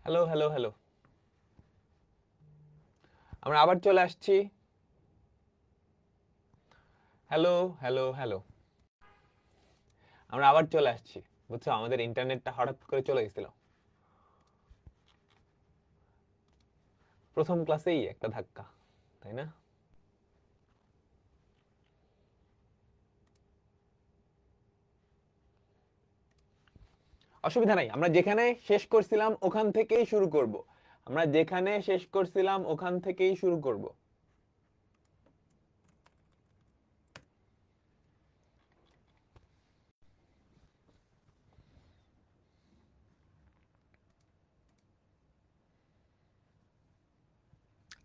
Hello hello hello, আমরা আবার চলে আসছি। হ্যালো হ্যালো হ্যালো, আমরা আবার চলে আসছি। বুঝছো, আমাদের ইন্টারনেটটা হঠাৎ করে চলে গেছিল প্রথম ক্লাসেই একটা ধাক্কা, তাই না? অসুবিধা নাই, আমরা যেখানে শেষ করছিলাম ওখান থেকেই শুরু করব। আমরা যেখানে শেষ করছিলাম ওখান থেকেই শুরু করব।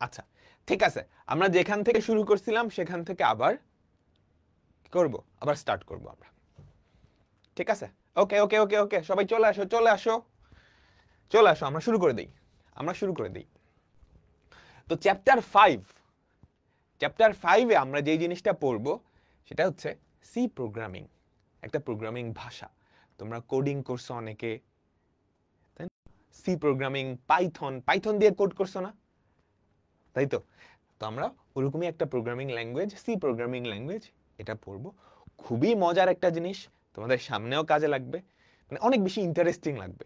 আচ্ছা, ঠিক আছে, আমরা যেখান থেকে শুরু করছিলাম সেখান থেকে আবার কি করব, আবার স্টার্ট করব আমরা। ঠিক আছে, ওকে ওকে ওকে ওকে, সবাই চলে আসো চলে আসো চলে আসো, আমরা শুরু করে দিই। আমরা শুরু করে দিই। তো চ্যাপ্টার 5 এ আমরা যেই জিনিসটা পড়বো সেটা হচ্ছে সি প্রোগ্রামিং, একটা প্রোগ্রামিং ভাষা। তোমরা কোডিং করছো অনেকে, তাই না? সি প্রোগ্রামিং, পাইথন, পাইথন দিয়ে কোড করছো না, তাই তো? তো আমরা ওরকমই একটা programming language, C programming language, এটা পড়বো। খুবই মজার একটা জিনিস, তোমাদের সামনেও কাজে লাগবে, মানে অনেক বেশি ইন্টারেস্টিং লাগবে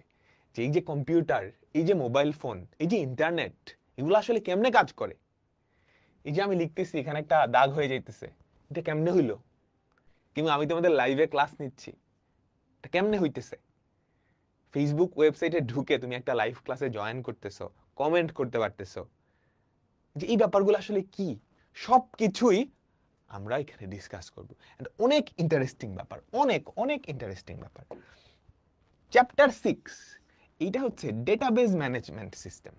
যে এই যে কম্পিউটার, এই যে মোবাইল ফোন, এই যে ইন্টারনেট, এগুলো আসলে কেমনে কাজ করে। এই যে আমি লিখতেছি, এখানে একটা দাগ হয়ে যাইতেছে, এটা কেমনে হইলো? কিন্তু আমি তোমাদের লাইভে ক্লাস নিচ্ছি, এটা কেমনে হইতেছে? ফেসবুক ওয়েবসাইটে ঢুকে তুমি একটা লাইভ ক্লাসে জয়েন করতেছো, কমেন্ট করতে পারতেছো, যে এই ব্যাপারগুলো আসলে কি, সব কিছুই আমরা এখানে ডিসকাস করবো। অনেক ইন্টারেস্টিং ব্যাপার, অনেক অনেক ইন্টারেস্টিং ব্যাপার। চ্যাপ্টার 6, এইটা হচ্ছে database management system.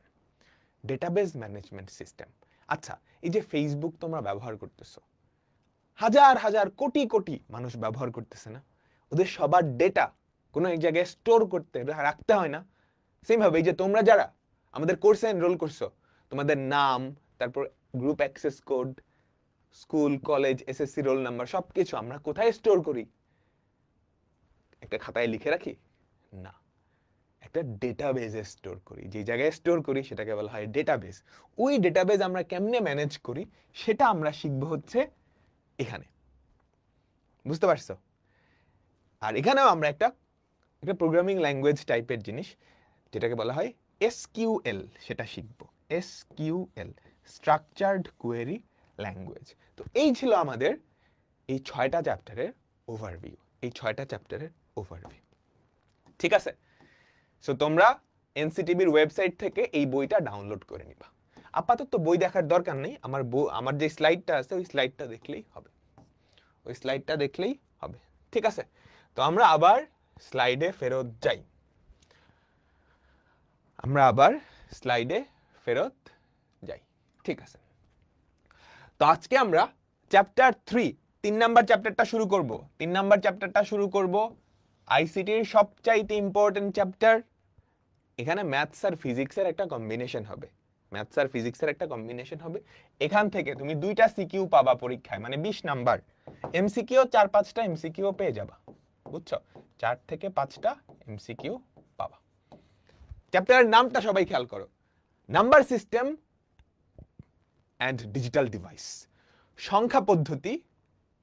Database management system. আচ্ছা, এই যে ফেসবুক তোমরা ব্যবহার করতেছো, হাজার হাজার কোটি কোটি মানুষ ব্যবহার করতেছে না? ওদের সবার ডেটা কোনো এক জায়গায় স্টোর করতে রাখতে হয় না? সেম ভাবে এই যে তোমরা যারা আমাদের কোর্সে এনরোল করছো, তোমাদের নাম, তারপর group access code, school college SSC roll number, সবকিছু আমরা কোথায় স্টোর করি? একটা খাতায় লিখে রাখি? না, একটা ডেটাবেজে স্টোর করি। যে জায়গায় স্টোর করি সেটাকে বলা হয় ডেটাবেজ। ওই ডেটাবেজ আমরা কেমনে ম্যানেজ করি সেটা আমরা শিখবো হচ্ছে এখানে। বুঝতে পারছো? আর এখানেও আমরা একটা একটা প্রোগ্রামিং ল্যাঙ্গুয়েজ টাইপের জিনিস, যেটাকে বলা হয় এসকিউএল, সেটা শিখবো। SQL, structured query language. তো এই ছিল আমাদের এই 6টা চ্যাপ্টারের ওভারভিউ, এই 6টা চ্যাপ্টারের ওভারভিউ। ঠিক আছে, সো তোমরা এনসিটিভির ওয়েবসাইট থেকে এই বইটা ডাউনলোড করে নিবা। আপাতত বই দেখার দরকার নেই, আমার যে স্লাইডটা আছে ওই স্লাইডটা দেখলেই হবে, ওই স্লাইডটা দেখলেই হবে। ঠিক আছে, তো আমরা আবার স্লাইডে ফেরত যাই। আমরা আবার স্লাইডে ফেরত যাই। ঠিক আছে, তো আজকে আমরা চ্যাপ্টার 3, 3 নাম্বার চ্যাপ্টারটা শুরু করব। 3 নাম্বার চ্যাপ্টারটা শুরু করব আইসিটির সবচাইতে ইম্পর্টেন্ট চ্যাপ্টার। এখানে ম্যাথস আর ফিজিক্সের একটা কম্বিনেশন হবে, ম্যাথস আর ফিজিক্সের একটা কম্বিনেশন হবে। এখান থেকে তুমি 2টা সিকিউ পাবা পরীক্ষায়, মানে 20 নাম্বার। এমসিকিউ 4-5টা এমসিকিউ পেয়ে যাবা, বুঝছো? 4 থেকে 5টা এমসিকিউ পাবা। চ্যাপ্টারের নামটা সবাই খেয়াল করো, number system and digital device, সংখ্যা পদ্ধতি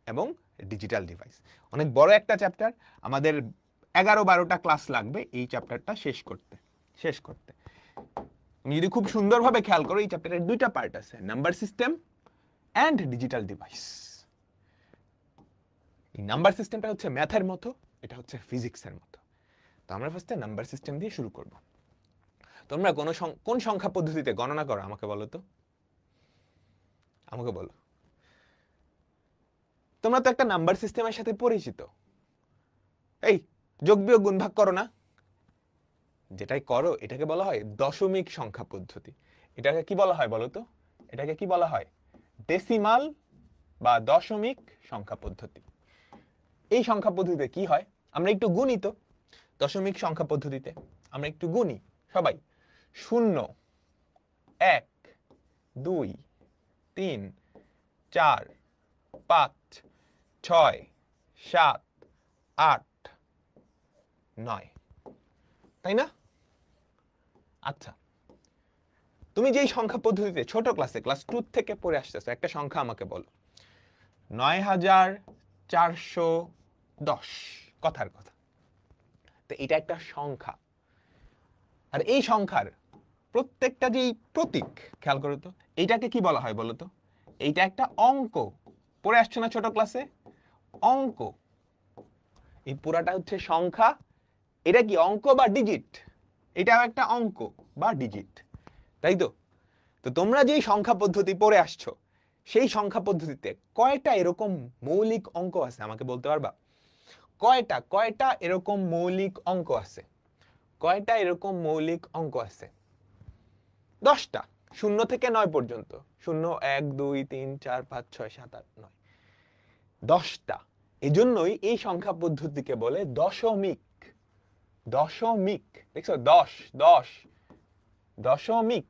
এবং ডিজিটাল ডিভাইস। অনেক বড় একটা চ্যাপ্টার, আমাদের 11-12টা ক্লাস লাগবে এই চ্যাপ্টারটা শেষ করতে। তুমি যদি খুব সুন্দরভাবে খেয়াল করো, এই চ্যাপ্টারের 2টা পার্ট আছে, number system and digital device. এই নাম্বার সিস্টেমটা হচ্ছে ম্যাথের মতো, এটা হচ্ছে ফিজিক্সের মতো। তো আমরা ফার্স্টে নাম্বার সিস্টেম দিয়ে শুরু করব। তোমরা কোন সংখ্যা পদ্ধতিতে গণনা করো আমাকে বলো তো, আমাকে বলো। তোমরা তো একটা নাম্বার সিস্টেমের সাথে পরিচিত, এই যোগ বিয়োগ গুণ ভাগ করো না? যেটাই করো এটাকে বলা হয় দশমিক সংখ্যা পদ্ধতি। এটাকে কি বলা হয় বলো তো? এটাকে কি বলা হয়? ডেসিমাল বা দশমিক সংখ্যা পদ্ধতি। এই সংখ্যা পদ্ধতিতে কি হয়, আমরা একটু গুনি তো। দশমিক সংখ্যা পদ্ধতিতে আমরা একটু গুনি সবাই। 0, 1, 2, 3, 4, 5, 6, 7, 8, 9, তাই না? আচ্ছা, তুমি যেই সংখ্যা পদ্ধতিতে ছোট ক্লাসে ক্লাস 2 থেকে পড়ে আসতেছো, একটা সংখ্যা আমাকে বলো। 9410, কথার কথা। তো এটা একটা সংখ্যা, আর এই সংখ্যার প্রত্যেকটা যেই প্রতীক, খেয়াল করো তো, এইটাকে কি বলা হয় বলো তো? এইটা একটা অঙ্ক। পড়ে আসছো না ছোট ক্লাসে? অঙ্ক। এই পুরাটা হচ্ছে সংখ্যা। এটা কি অঙ্ক বা ডিজিট? এটাও একটা অঙ্ক বা ডিজিট, তাই তো? তো তোমরা যেই সংখ্যা পদ্ধতি পড়ে আসছো, সেই সংখ্যা পদ্ধতিতে কয়টা এরকম মৌলিক অঙ্ক আছে আমাকে বলতে পারবা? কয়টা এরকম মৌলিক অঙ্ক আছে? কয়টা এরকম মৌলিক অঙ্ক আছে? 10টা, 0 থেকে 9 পর্যন্ত। 0, 1, 2, 3, 4, 5, 6, 7, 8, 9, 10টা। এজন্যই এই সংখ্যা পদ্ধতিকে বলে দশমিক। দশমিক, দেখছো? 10 10 দশমিক।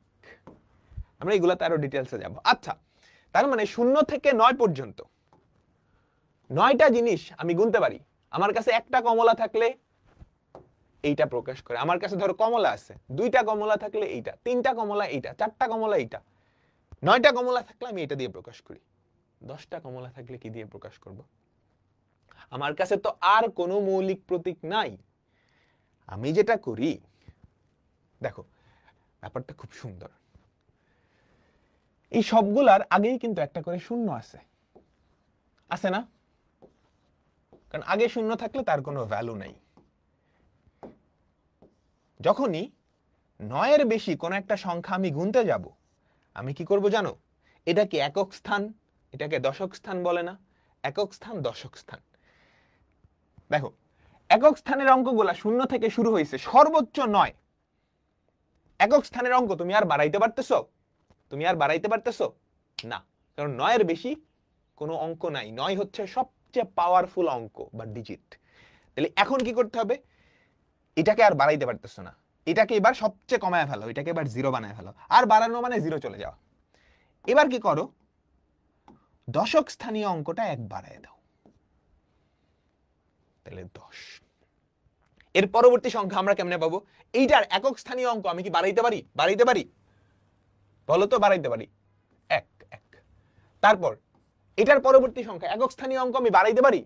আমরা এগুলাতে আরো ডিটেলসে যাব। আচ্ছা, তার মানে 0 থেকে 9 পর্যন্ত 9টা জিনিস আমি গুনতে পারি। আমার কাছে একটা কমলা থাকলে এইটা প্রকাশ করে। আমার কাছে ধরো কমলা আছে, 2টা কমলা থাকলে এইটা, 3টা কমলা এইটা, 4টা কমলা এইটা, 9টা কমলা থাকলে আমি এটা দিয়ে প্রকাশ করি। 10টা কমলা থাকলে কি দিয়ে প্রকাশ করব? আমার কাছে তো আর কোনো মৌলিক প্রতীক নাই। আমি যেটা করি, দেখো ব্যাপারটা খুব সুন্দর। এই সবগুলার আগেই কিন্তু একটা করে শূন্য আছে, আছে না? কারণ আগে শূন্য থাকলে তার কোনো ভ্যালু নাই। যখনই 9-এর বেশি কোনো একটা সংখ্যা আমি গুনতে যাব, আমি কি করব জানো? এটাকে একক স্থান, এটাকে দশক স্থান বলে না? একক স্থান, দশক স্থান। দেখো, একক স্থানের অঙ্কগুলা 0 থেকে শুরু হয়েছে, সর্বোচ্চ 9। একক স্থানের অঙ্ক তুমি আর বাড়াইতে পারতেছো? তুমি আর বাড়াইতে পারতেছো না, কারণ 9-এর বেশি কোনো অঙ্ক নাই। 9 হচ্ছে সবচেয়ে পাওয়ারফুল অঙ্ক বা ডিজিট। তাহলে এখন কি করতে হবে? এটাকে আর বাড়াইতে পারতেছো না, এটাকে এবার সবচেয়ে কমায় ফেলো, এটাকে এবার 0 বানায় ফেলো। আর বাড়ানো মানে 0 চলে যাওয়া। এবার কি করো? দশক স্থানীয় অঙ্কটা 1 বাড়ায় দাও, তাহলে 10। এর পরবর্তী সংখ্যা আমরা কেমনে পাবো? এইটার একক স্থানীয় অঙ্ক আমি কি বাড়াইতে পারি? বাড়াইতে পারি? বলো তো, বাড়াইতে পারি? 1 1। তারপর এটার পরবর্তী সংখ্যা একক স্থানীয় অঙ্ক আমি বাড়াইতে পারি?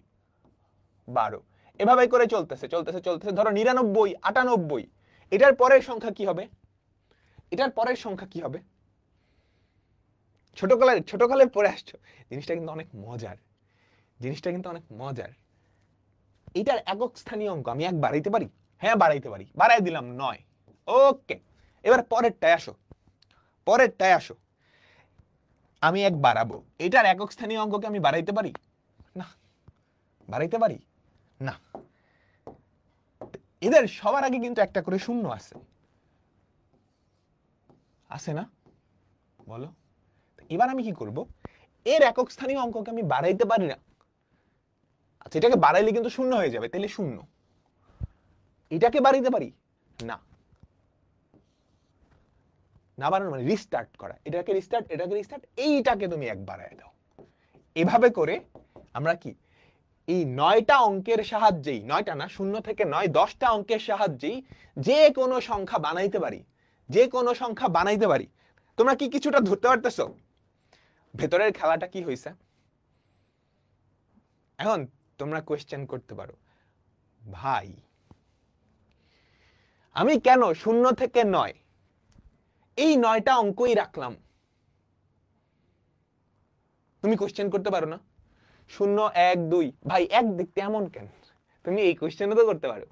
12। এভাবে করে চলতেছে চলতেছে চলতেছে। ধরো 99 98। এটার পরের সংখ্যা কি হবে? এটার পরের সংখ্যা কি হবে? ছোটকালে পড়ে আসছো, জিনিসটা কিন্তু অনেক মজার। জিনিসটা কিন্তু অনেক মজার। এটার একক স্থানীয় অঙ্ক আমি 1 বাড়াইতে পারি? হ্যাঁ বাড়াইতে পারি, বাড়াই দিলাম 9। ওকে, এবার পরেরটায় আসো, পরেরটায় আসো। আমি 1 বাড়াবো, এটার একক স্থানীয় অঙ্ককে আমি বাড়াইতে পারি? না। বাড়াইতে পারি না। এদের সবার আগে কিন্তু একটা করে শূন্য আছে, আছে না? বলো। এবার আমি কি করব? এর একক স্থানীয় অঙ্ককে আমি বাড়াইতে পারি না। আচ্ছা, এটাকে বাড়াইলে কিন্তু শূন্য হয়ে যাবে, তাহলে 0। এটাকে বাড়াইতে পারি না। না বাড়ানো মানে রিস্টার্ট করা। এটাকে রিস্টার্ট, এটাকে রিস্টার্ট, এইটাকে তুমি 1 বাড়ায় দাও। এভাবে করে আমরা কি এই 9টা অঙ্কের সাহায্যেই, 9টা না, 0 থেকে 9, 10টা অঙ্কের সাহায্যেই যে কোনো সংখ্যা বানাইতে পারি। যে কোনো সংখ্যা বানাইতে পারি। তোমরা কি কিছুটা ধরতে পারতেছো ভেতরের খেলাটা কি হয়েছে? এখন তোমরা কোয়েশ্চেন করতে পারো, ভাই আমি কেন 0 থেকে 9 এই 9টা অঙ্কই রাখলাম? তুমি কোয়েশ্চেন করতে পারো না? 0 1 2, ভাই 1 দেখতে এমন কেন? তুমি এই কোয়েশ্চেনও তো করতে পারো।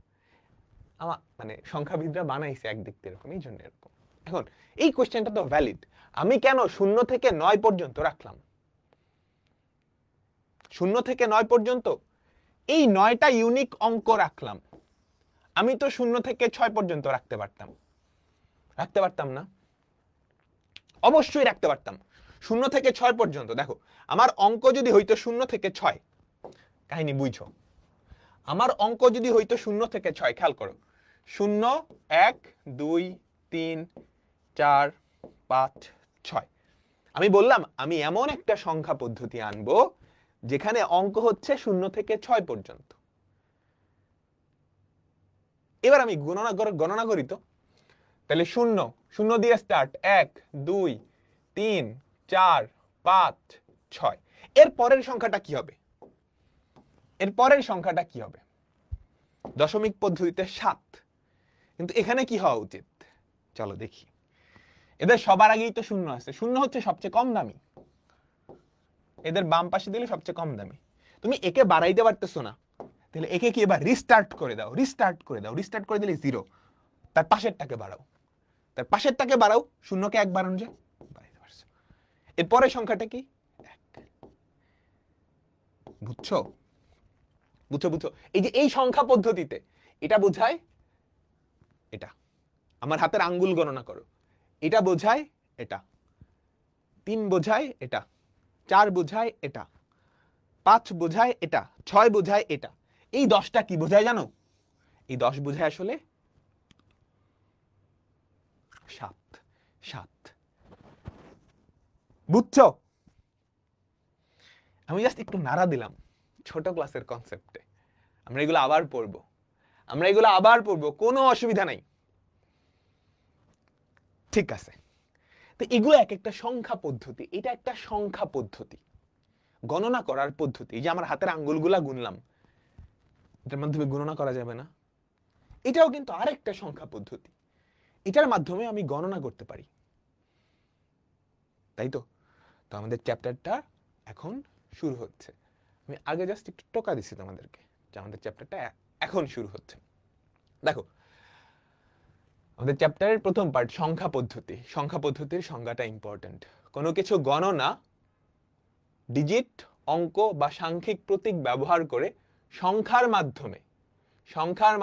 আমার মানে সংখ্যাবিদরা বানাইছে 1 দেখতে এরকম, এই জন্য এরকম। এখন এই কোয়েশ্চেনটা তো ভ্যালিড। আমি কেন 0 থেকে 9 পর্যন্ত রাখলাম? 0 থেকে 9 পর্যন্ত এই 9টা ইউনিক অঙ্ক রাখলাম। আমি তো 0 থেকে 6 পর্যন্ত রাখতে পারতাম, রাখতে পারতাম না? অবশ্যই রাখতে পারতাম। 0 থেকে 6 পর্যন্ত। দেখো, আমার অঙ্ক যদি হইতো 0 থেকে 6, কাহিনী বুঝো। আমার অঙ্ক যদি হইতো 0 থেকে 6, খেয়াল করো, 0 1 2 3 4 5 6। আমি বললাম আমি এমন একটা সংখ্যা পদ্ধতি আনবো যেখানে অঙ্ক হচ্ছে 0 থেকে 6 পর্যন্ত। এবার আমি গণনা করি তো, তাহলে 0 0 দিয়ে স্টার্ট 1 2 3 4 5 6 এর পরের সংখ্যাটা কি হবে? এর পরের সংখ্যাটা কি হবে? দশমিক পদ্ধতিতে 7, কিন্তু এখানে কি হওয়া উচিত? চলো দেখি। এদের সবার আগেই তো 0 আছে, 0 হচ্ছে সবচেয়ে কম দামি, এদের বাম পাশে দিলে সবচেয়ে কম দামি। তুমি একে বাড়াইতে পারতেছো না, তাহলে একে কি এবার রিস্টার্ট করে দাও, রিস্টার্ট করে দাও, রিস্টার্ট করে দিলে 0, তার পাশেরটাকে বাড়াও, তার পাশেরটাকে বাড়াও, 0কে 1 বাড়ানো যায়, বাড়াইতে পারছো। এরপরের সংখ্যাটা কি? 1। বুঝছো? বুঝছো বুঝছো? এই যে এই সংখ্যা পদ্ধতিতে এটা বোঝায় এটা, আমার হাতের আঙ্গুল গণনা করো, এটা বোঝায় এটা, 3 বোঝায় এটা, 4 বোঝায় এটা, 5 বোঝায় এটা, 6 বোঝায় এটা। এই 10টা কি বোঝায় জানো? এই 10 বোঝায় আসলে 7। 7 বুঝছো? আমি জাস্ট একটু নাড়া দিলাম ছোট ক্লাসের কনসেপ্টে। আমরা এগুলো আবার পড়বো, আমরা এগুলো আবার পড়বো, কোনো অসুবিধা নাই। ঠিক আছে, তো এগুলো এক একটা সংখ্যা পদ্ধতি, এটা একটা সংখ্যা পদ্ধতি, গণনা করার পদ্ধতি। এই যে আমার হাতের আঙ্গুলগুলা গুনলাম, এটার মাধ্যমে গণনা করা যাবে না? এটাও কিন্তু আরেকটা সংখ্যা পদ্ধতি, এটার মাধ্যমে আমি গণনা করতে পারি, তাই তো? তো আমাদের চ্যাপ্টারটা এখন শুরু হচ্ছে। আমি আগে জাস্ট একটু টোকা দিছি তোমাদেরকে যে আমাদের চ্যাপ্টারটা এখন শুরু হচ্ছে। দেখো, আমাদের চ্যাপ্টারের প্রথম পার্ট সংখ্যা পদ্ধতি। সংখ্যা পদ্ধতির সংজ্ঞাটা ইম্পর্টেন্ট। কোনো কিছু গণনা ডিজিট, অঙ্ক বা সাংখ্যিক প্রতীক ব্যবহার করে সংখ্যার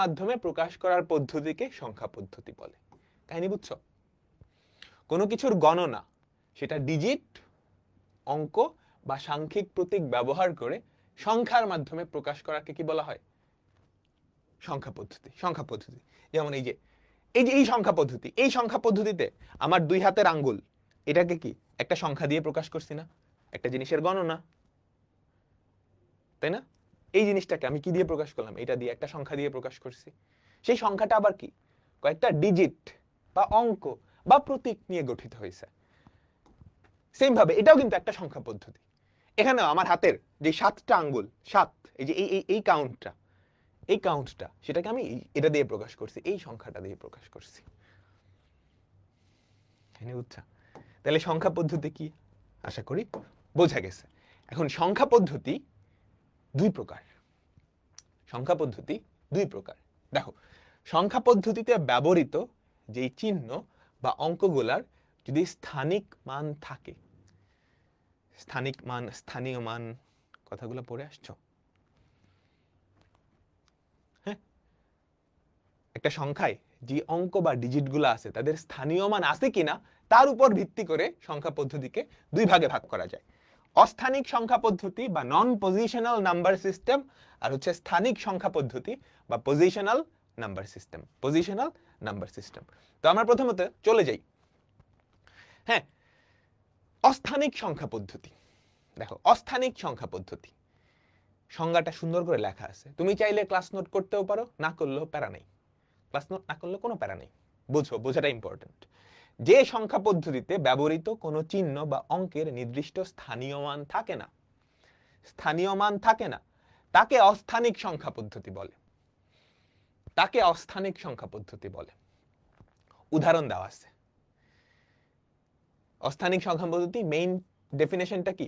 মাধ্যমে প্রকাশ করার পদ্ধতিকে সংখ্যা পদ্ধতি বলে। কাহিনী বুঝছো? কোনো কিছুর গণনা, সেটা ডিজিট, অঙ্ক বা সাংখ্যিক প্রতীক ব্যবহার করে সংখ্যার মাধ্যমে প্রকাশ করাকে কি বলা হয়? সংখ্যা পদ্ধতি। সংখ্যা পদ্ধতি যেমন এই যে এই সংখ্যা পদ্ধতি, এই সংখ্যা পদ্ধতিতে আমার 2 হাতের আঙ্গুল, এটাকে কি একটা সংখ্যা দিয়ে প্রকাশ করছি না? একটা জিনিসের গণনা, তাই না? এই জিনিসটাকে আমি কি দিয়ে প্রকাশ করলাম? এটা দিয়ে, একটা সংখ্যা দিয়ে প্রকাশ করছি। সেই সংখ্যাটা আবার কি কয়েকটা ডিজিট বা অঙ্ক বা প্রতীক নিয়ে গঠিত হয়েছে। সেম ভাবে এটাও কিন্তু একটা সংখ্যা পদ্ধতি। এখানে আমার হাতের যে 7টা আঙ্গুল, 7, এই যে এই কাউন্টটা সেটাকে আমি এটা দিয়ে প্রকাশ করছি, এই সংখ্যাটা দিয়ে প্রকাশ করছি। বুঝছা? তাহলে সংখ্যা পদ্ধতি কি? আশা করি বোঝা গেছে। এখন সংখ্যা পদ্ধতি 2 প্রকার। সংখ্যা পদ্ধতি 2 প্রকার। দেখো, সংখ্যা পদ্ধতিতে ব্যবহৃত যেই চিহ্ন বা অঙ্কগুলার যদি স্থানিক মান থাকে, স্থানিক মান, স্থানীয় মান, কথাগুলো পড়ে আসছো? হ্যাঁ, একটা সংখ্যায় যে অঙ্ক বা ডিজিটগুলো আছে তাদের স্থানীয় মান আছে কিনা তার উপর ভিত্তি করে সংখ্যা পদ্ধতিকে 2 ভাগে ভাগ করা যায়। অস্থানিক সংখ্যা পদ্ধতি বা নন পজিশনাল নাম্বার সিস্টেম, আর হচ্ছে স্থানিক সংখ্যা পদ্ধতি বা positional number system. Positional number system. তো আমরা প্রথমত চলে যাই, হ্যাঁ, অস্থানিক সংখ্যা পদ্ধতি। দেখো, অস্থানিক সংখ্যা পদ্ধতি সংজ্ঞাটা সুন্দর করে লেখা আছে, তুমি চাইলে ক্লাস নোট করতেও পারো, না করলেও প্যারা নেই। ক্লাস নোট না করলে কোনো প্যারা নেই, বোঝাটা ইম্পর্টেন্ট। যে সংখ্যা পদ্ধতিতে ব্যবহৃত কোনো চিহ্ন বা অঙ্কের নির্দিষ্ট স্থানীয় মান থাকে না, স্থানীয় মান থাকে না, তাকে অস্থানিক সংখ্যা পদ্ধতি বলে, তাকে অস্থানিক সংখ্যা পদ্ধতি বলে। উদাহরণ দেওয়া আছে। অস্থানিক সংখ্যা পদ্ধতি মেইন ডেফিনেশনটা কি?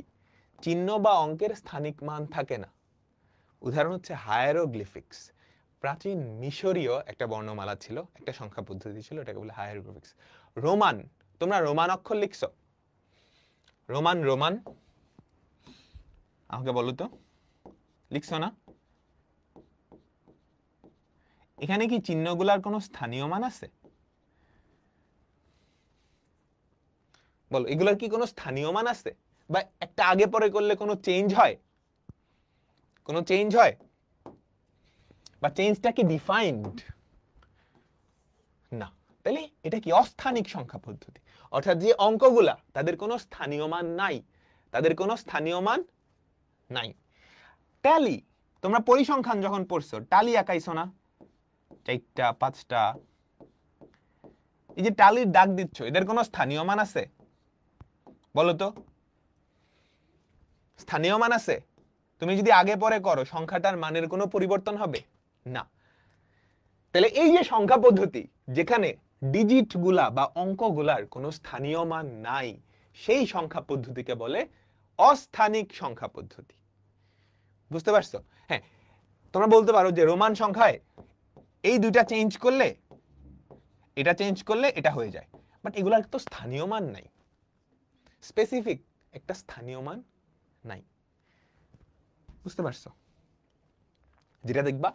চিহ্ন বা অঙ্কের স্থানিক মান থাকে না। উদাহরণ হচ্ছে হায়ারোগ্লিফিক্স। প্রাচীন মিশরীয় একটা বর্ণমালা ছিল, একটা সংখ্যা পদ্ধতি ছিল, এটাকে বলে হায়ারোগ্লিফিক্স। রোমান, তোমরা রোমান অক্ষর লিখছো? রোমান আমাকে বলো তো, লিখছো না? এখানে কি চিহ্নগুলার কোনো স্থানীয় মান আছে? বলো, এগুলার কি কোনো স্থানীয় মান আছে? বা একটা আগে পরে করলে কোনো চেঞ্জ হয়? কোনো চেঞ্জ হয়? বা চেঞ্জটা কি ডিফাইন্ড? না। তাহলে এটা কি অস্থানিক সংখ্যা পদ্ধতি। অর্থাৎ যে অঙ্কগুলা তাদের কোনো স্থানীয় মান নাই, তাদের কোনো স্থানীয় মান নাই। ট্যালি, তোমরা পরিসংখ্যান যখন পড়ছো, ট্যালি আঁকাইছো না? 4টা 5টা এই যে টালির দাগ দিচ্ছ, এদের কোনো স্থানীয় মান আছে? বলো তো, স্থানীয় মান আছে? তুমি যদি আগে পরে করো সংখ্যাটার মানের কোনো পরিবর্তন হবে না। তাহলে এই যে সংখ্যা পদ্ধতি যেখানে ডিজিট গুলা বা অঙ্কগুলার কোনো স্থানীয় মান নাই, সেই সংখ্যা পদ্ধতিকে বলে অস্থানিক সংখ্যা পদ্ধতি। বুঝতে পারছো? হ্যাঁ, তোমরা বলতে পারো যে রোমান সংখ্যায় এই দুইটা চেঞ্জ করলে এটা চেঞ্জ করলে এটা হয়ে যায়, বাট এগুলার তো স্থানীয় মান নাই, স্পেসিফিক একটা স্থানীয় মান নাই। বুঝতে পারছো? যেটা দেখবা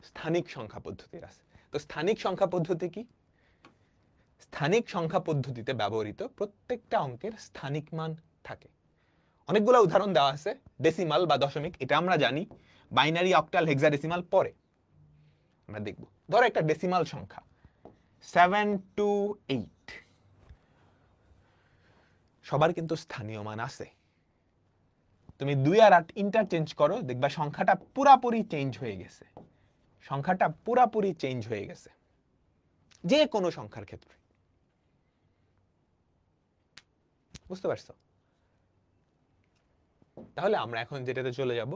স্থানিক সংখ্যা পদ্ধতির আছে। তো স্থানিক সংখ্যা পদ্ধতি কি? স্থানিক সংখ্যা পদ্ধতিতে ব্যবহৃত প্রত্যেকটা অঙ্কের স্থানিক মান থাকে। অনেকগুলো উদাহরণ দেওয়া আছে, ডেসিমাল বা দশমিক এটা আমরা জানি, বাইনারি, অক্টাল, হেক্সাডেসিমাল পরে আমরা দেখব। ধরো একটা ডেসিমাল সংখ্যা 728, সবার কিন্তু স্থানীয় মান আছে। তুমি 2 আর 8 ইন্টারচেঞ্জ করো, দেখবা সংখ্যাটা পুরাপুরি চেঞ্জ হয়ে গেছে, সংখ্যাটা পুরাপুরি চেঞ্জ হয়ে গেছে যে কোনো সংখ্যার ক্ষেত্রে। বুঝতে পারছো? তাহলে আমরা এখন যেটাতে চলে যাব,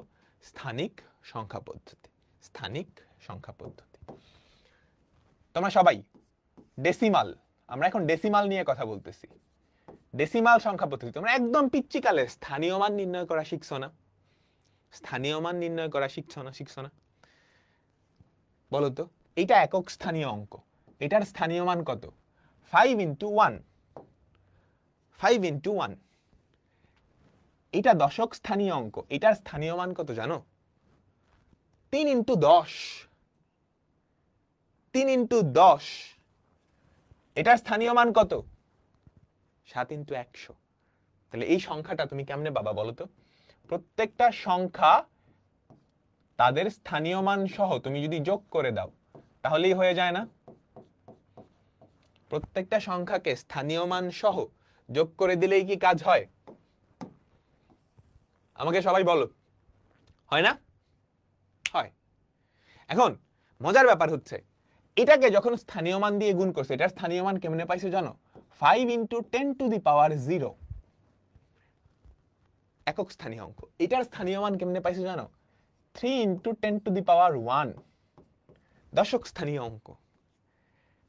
স্থানিক সংখ্যা পদ্ধতি। স্থানিক সংখ্যা পদ্ধতি তোমরা সবাই ডেসিমাল, আমরা এখন ডেসিমাল নিয়ে কথা বলতেছি। ডেসিমাল সংখ্যা পদ্ধতি তোমরা একদম পিচ্চিকালে স্থানীয় মান নির্ণয় করা শিখছো না? স্থানীয় মান নির্ণয় করা শিখছো না? বলো তো, এটা একক স্থানীয় অঙ্ক, এটার স্থানীয় মান কত? 5 × 1, 5 × 1। এটা দশক স্থানীয় অঙ্ক, এটার স্থানীয় মান কত জানো? 3 × 10, 3 × 10। এটার স্থানীয় মান কত? 7 × 100। তাহলে এই সংখ্যাটা তুমি কেমনে পাবা বলো তো? প্রত্যেকটা সংখ্যা তাদের স্থানীয় মান সহ তুমি যদি যোগ করে দাও তাহলেই হয়ে যায় না? প্রত্যেকটা সংখ্যাকে স্থানীয় মান সহ যোগ করে দিলেই কি কাজ হয়? আমাকে সবাই বলো, হয় না? হয়। এখন মজার ব্যাপার হচ্ছে, এটাকে যখন স্থানীয় মান দিয়ে গুণ করছে, এটার স্থানীয় মান কেমনে পাইছো জানো? 5 × 10⁻0, একক স্থানীয় অঙ্ক। এটার স্থানীয় মান কেমনে পাইছো জানো? 3 × 10⁻1, দশক স্থানীয় অঙ্ক।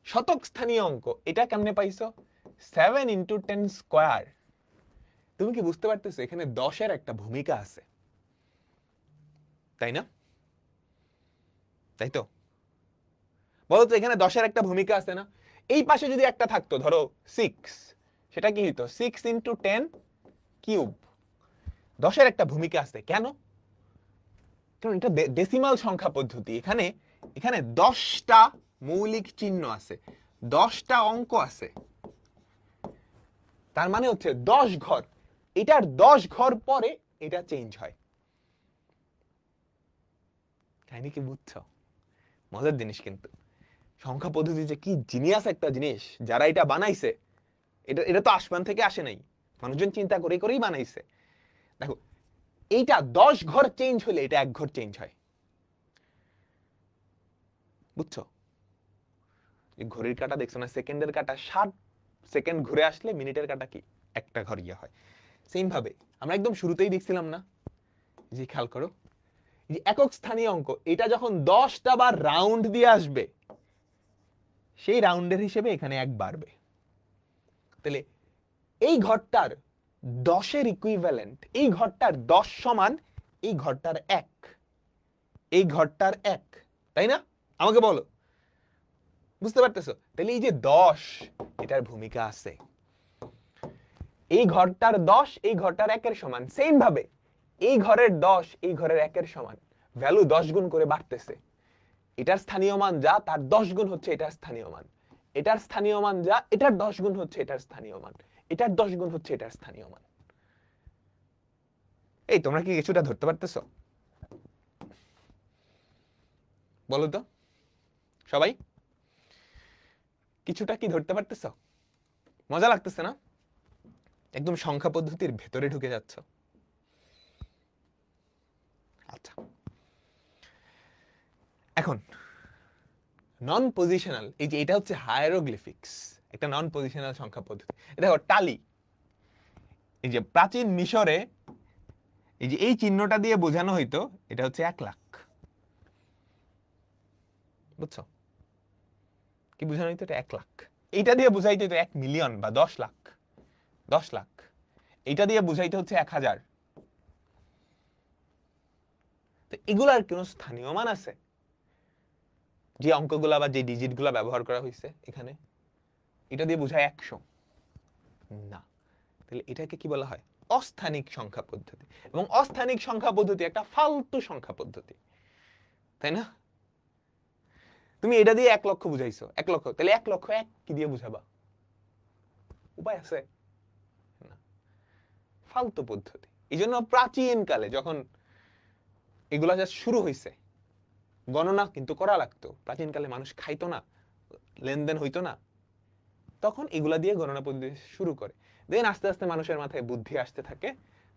শতক স্থানীয় অঙ্ক, এটা কেমনে পাইছো? 7 × 10²। তুমি কি বুঝতে পারতেছো এখানে 10 এর একটা ভূমিকা আছে, তাই না? তাই তো? বলো তো, এখানে 10 এর একটা ভূমিকা আছে না? এই পাশে যদি একটা থাকতো ধরো 6, সেটা কি হইতো? 6 × 10³ 10 এর একটা ভূমিকা আছে। কেন? কারণ এটা ডেসিমাল সংখ্যা পদ্ধতি। এখানে 10টা মৌলিক চিহ্ন আছে, 10টা অঙ্ক আছে, তার মানে হচ্ছে 10 ঘর। এটার 10 ঘর পরে এটা চেঞ্জ হয়। কাহিনী কি বুঝছো? মজার জিনিস কিন্তু সংখ্যা পদ্ধতি যে কি জিনিয়াস একটা জিনিস, যারা এটা বানাইছে এটা তো আসমান থেকে আসে নাই, মানুষজন চিন্তা করে করেই বানাইছে। দেখো, এইটা 10 ঘর চেঞ্জ হলে এটা 1 ঘর চেঞ্জ হয়। বুঝছো? ঘড়ির কাঁটা দেখছো না, সেকেন্ডের কাঁটা 60 সেকেন্ড ঘুরে আসলে মিনিটের কাঁটা কি 1টা ঘর ইয়া হয়। সেম ভাবে আমরা একদম শুরুতেই দেখছিলাম না, যে খেয়াল করো, যে একক স্থানীয় অঙ্ক এটা যখন 10টা বার রাউন্ড দিয়ে আসবে, সেই রাউন্ডের হিসেবে এখানে 1 বাড়বে। তাহলে এই ঘরটার 10 এর ইকুইভ্যালেন্ট, এই ঘরটার 10 সমান এই ঘরটার 1, এই ঘরটার 1, তাই না? আমাকে বলো, বুঝতে পারতেছো? তাহলে এই যে 10, এটার ভূমিকা আছে। এই ঘরটার 10 এই ঘরটার 1 এর সমান। সেম ভাবে এই ঘরের 10 এই ঘরের 1 এর সমান, ভ্যালু 10 গুণ করে বাড়তেছে। এটার স্থানীয় মান যা, তার 10 গুণ হচ্ছে এটার স্থানীয় মান। এটার স্থানীয় মান যা, এটার 10 গুণ হচ্ছে এটার স্থানীয় মান। এটার 10 গুণ হচ্ছে এটার স্থানীয় মান। এই তোমরা কি কিছুটা ধরতে পারতেছো? বলো তো সবাই, কিছুটা কি ধরতে পারতেছো? মজা লাগতেছে না? একদম সংখ্যা পদ্ধতির ভেতরে ঢুকে যাচ্ছ। আচ্ছা, এখন নন পজিশনাল, এই যে এটা হচ্ছে হায়ারোগ্লিফিক্স, একটা নন পজিশনাল সংখ্যা পদ্ধতি। দেখো টালি, এই যে প্রাচীন মিশরে এই যে এই চিহ্নটা দিয়ে বোঝানো হইতো এটা হচ্ছে 1 লাখ, বুঝছো? কি বোঝানো হইতো? এটা 1 লাখ। এইটা দিয়ে বুঝাইতে হইতো 1 মিলিয়ন বা 10 লাখ, 10 লাখ। এইটা দিয়ে বুঝাইতে হচ্ছে 1000। তো এগুলার কোনো স্থানীয় মান আছে? যে অঙ্কগুলা বা যে ডিজিটগুলা ব্যবহার করা হয়েছে এখানে, এটা দিয়ে বোঝায় 100 না। তাহলে এটাকে কি বলা হয়? অস্থানিক সংখ্যা পদ্ধতি। এবং অস্থানিক সংখ্যা পদ্ধতি একটা ফালতু সংখ্যা পদ্ধতি, তাই না? তুমি এটা দিয়ে 1 লক্ষ বুঝাইছো, 1 লক্ষ, তাহলে 1 লক্ষ 1 কি দিয়ে বুঝাবা? উপায় আছে না, ফালতু পদ্ধতি। এই জন্য প্রাচীন কালে যখন এগুলা যা শুরু হয়েছে, গণনা কিন্তু করা লাগতো। প্রাচীন কালে মানুষ খাইতো না, লেনদেন হইতো না, তখন এগুলা দিয়ে গণনা পদ্ধতি শুরু করে। দেন আস্তে আস্তে মানুষের মাথায় বুদ্ধি আসতে থাকে,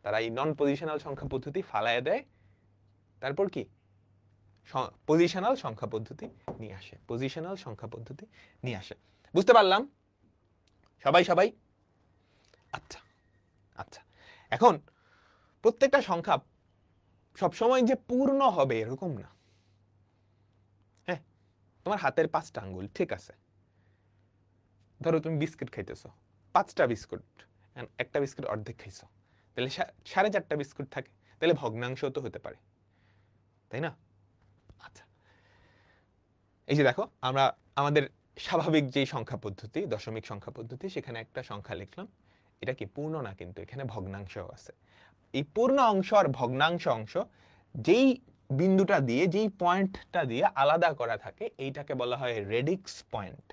তারা এই নন পজিশনাল সংখ্যা পদ্ধতি ফালায় দেয়, তারপর কি পজিশনাল সংখ্যা পদ্ধতি নিয়ে আসে, পজিশনাল সংখ্যা পদ্ধতি নিয়ে আসে। বুঝতে পারলাম সবাই? সবাই আচ্ছা আচ্ছা। এখন প্রত্যেকটা সংখ্যা সবসময় যে পূর্ণ হবে এরকম না। হ্যাঁ, তোমার হাতের 5টা আঙ্গুল, ঠিক আছে, ধরো তুমি বিস্কুট খাইতেছো, 5টা বিস্কুট, একটা বিস্কুট অর্ধেক খাইছো, তাহলে 4.5টা বিস্কুট থাকে, তাহলে ভগ্নাংশ তো হতে পারে, তাই না? আচ্ছা, এই যে দেখো আমরা আমাদের স্বাভাবিক যে সংখ্যা পদ্ধতি, দশমিক সংখ্যা পদ্ধতি, সেখানে একটা সংখ্যা লিখলাম, এটা কি পূর্ণ না, কিন্তু এখানে ভগ্নাংশও আছে। এই পূর্ণ অংশ আর ভগ্নাংশ অংশ যেই বিন্দুটা দিয়ে, যেই পয়েন্টটা দিয়ে আলাদা করা থাকে, এইটাকে বলা হয় রেডিক্স পয়েন্ট।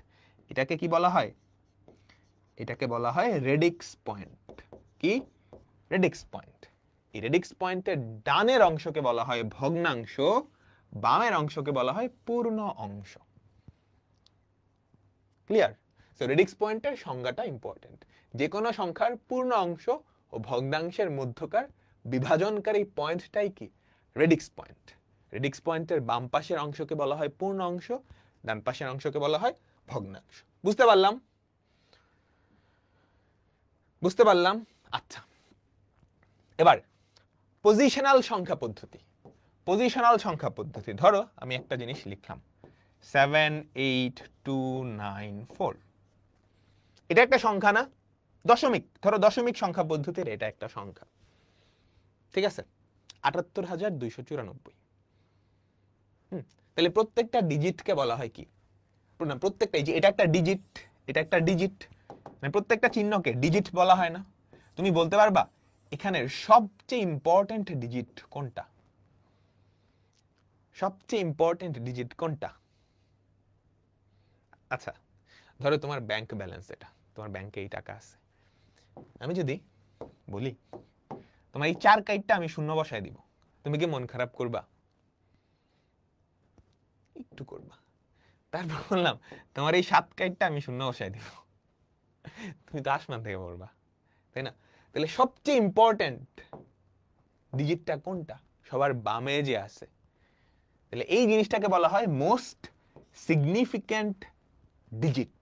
এটাকে কি বলা হয়? এটাকে বলা হয় রেডিক্স পয়েন্ট। কি? Radix point. এই রেডিক্স পয়েন্টের ডানের অংশকে বলা হয় ভগ্নাংশ, বামের অংশকে বলা হয় পূর্ণ অংশ। ক্লিয়ার? সো রেডিক্স পয়েন্টের সংজ্ঞাটা ইম্পর্টেন্ট। যে কোনো সংখ্যার পূর্ণ অংশ ও ভগ্নাংশের মধ্যকার বিভাজনকারী পয়েন্টটাই কি? Radix point. রেডিক্স পয়েন্টের বাম পাশের অংশকে বলা হয় পূর্ণ অংশ, ডান পাশের অংশকে বলা হয় ভগ্নাংশ। বুঝতে পারলাম? বুঝতে পারলাম? আচ্ছা, এবার পজিশনাল সংখ্যা পদ্ধতি। পজিশনাল সংখ্যা পদ্ধতি, ধরো আমি একটা জিনিস লিখলাম 78294, এটা একটা সংখ্যা না? দশমিক, ধরো দশমিক সংখ্যা পদ্ধতির এটা একটা সংখ্যা, ঠিক আছে? 78294। তাহলে প্রত্যেকটা ডিজিটকে বলা হয় কি? না, প্রত্যেকটা, এই যে এটা একটা ডিজিট, এটা একটা ডিজিট, মানে প্রত্যেকটা চিহ্নকে ডিজিট বলা হয় না? তুমি বলতে পারবা এখানের সবচেয়ে ইম্পর্টেন্ট ডিজিট কোনটা? সবচেয়ে ইম্পর্টেন্ট ডিজিট কোনটা? আচ্ছা, ধরো তোমার ব্যাংক ব্যালেন্স, এটা তোমার ব্যাংকে এই টাকা আছে, আমি যদি বলি তোমার এই 4 কাইটটা আমি শূন্য বসায় দিব, তুমি কি মন খারাপ করবা? একটু করবা। তারপর বললাম তোমার এই 7 কাইটটা আমি শূন্য বসায় দিব, তুমি তো আসমান থেকে পড়বা, তাই না? তাহলে সবচেয়ে ইম্পর্টেন্ট ডিজিটটা কোনটা? সবার বামে যে আছে। তাহলে এই জিনিসটাকে বলা হয় মোস্ট সিগনিফিক্যান্ট ডিজিট।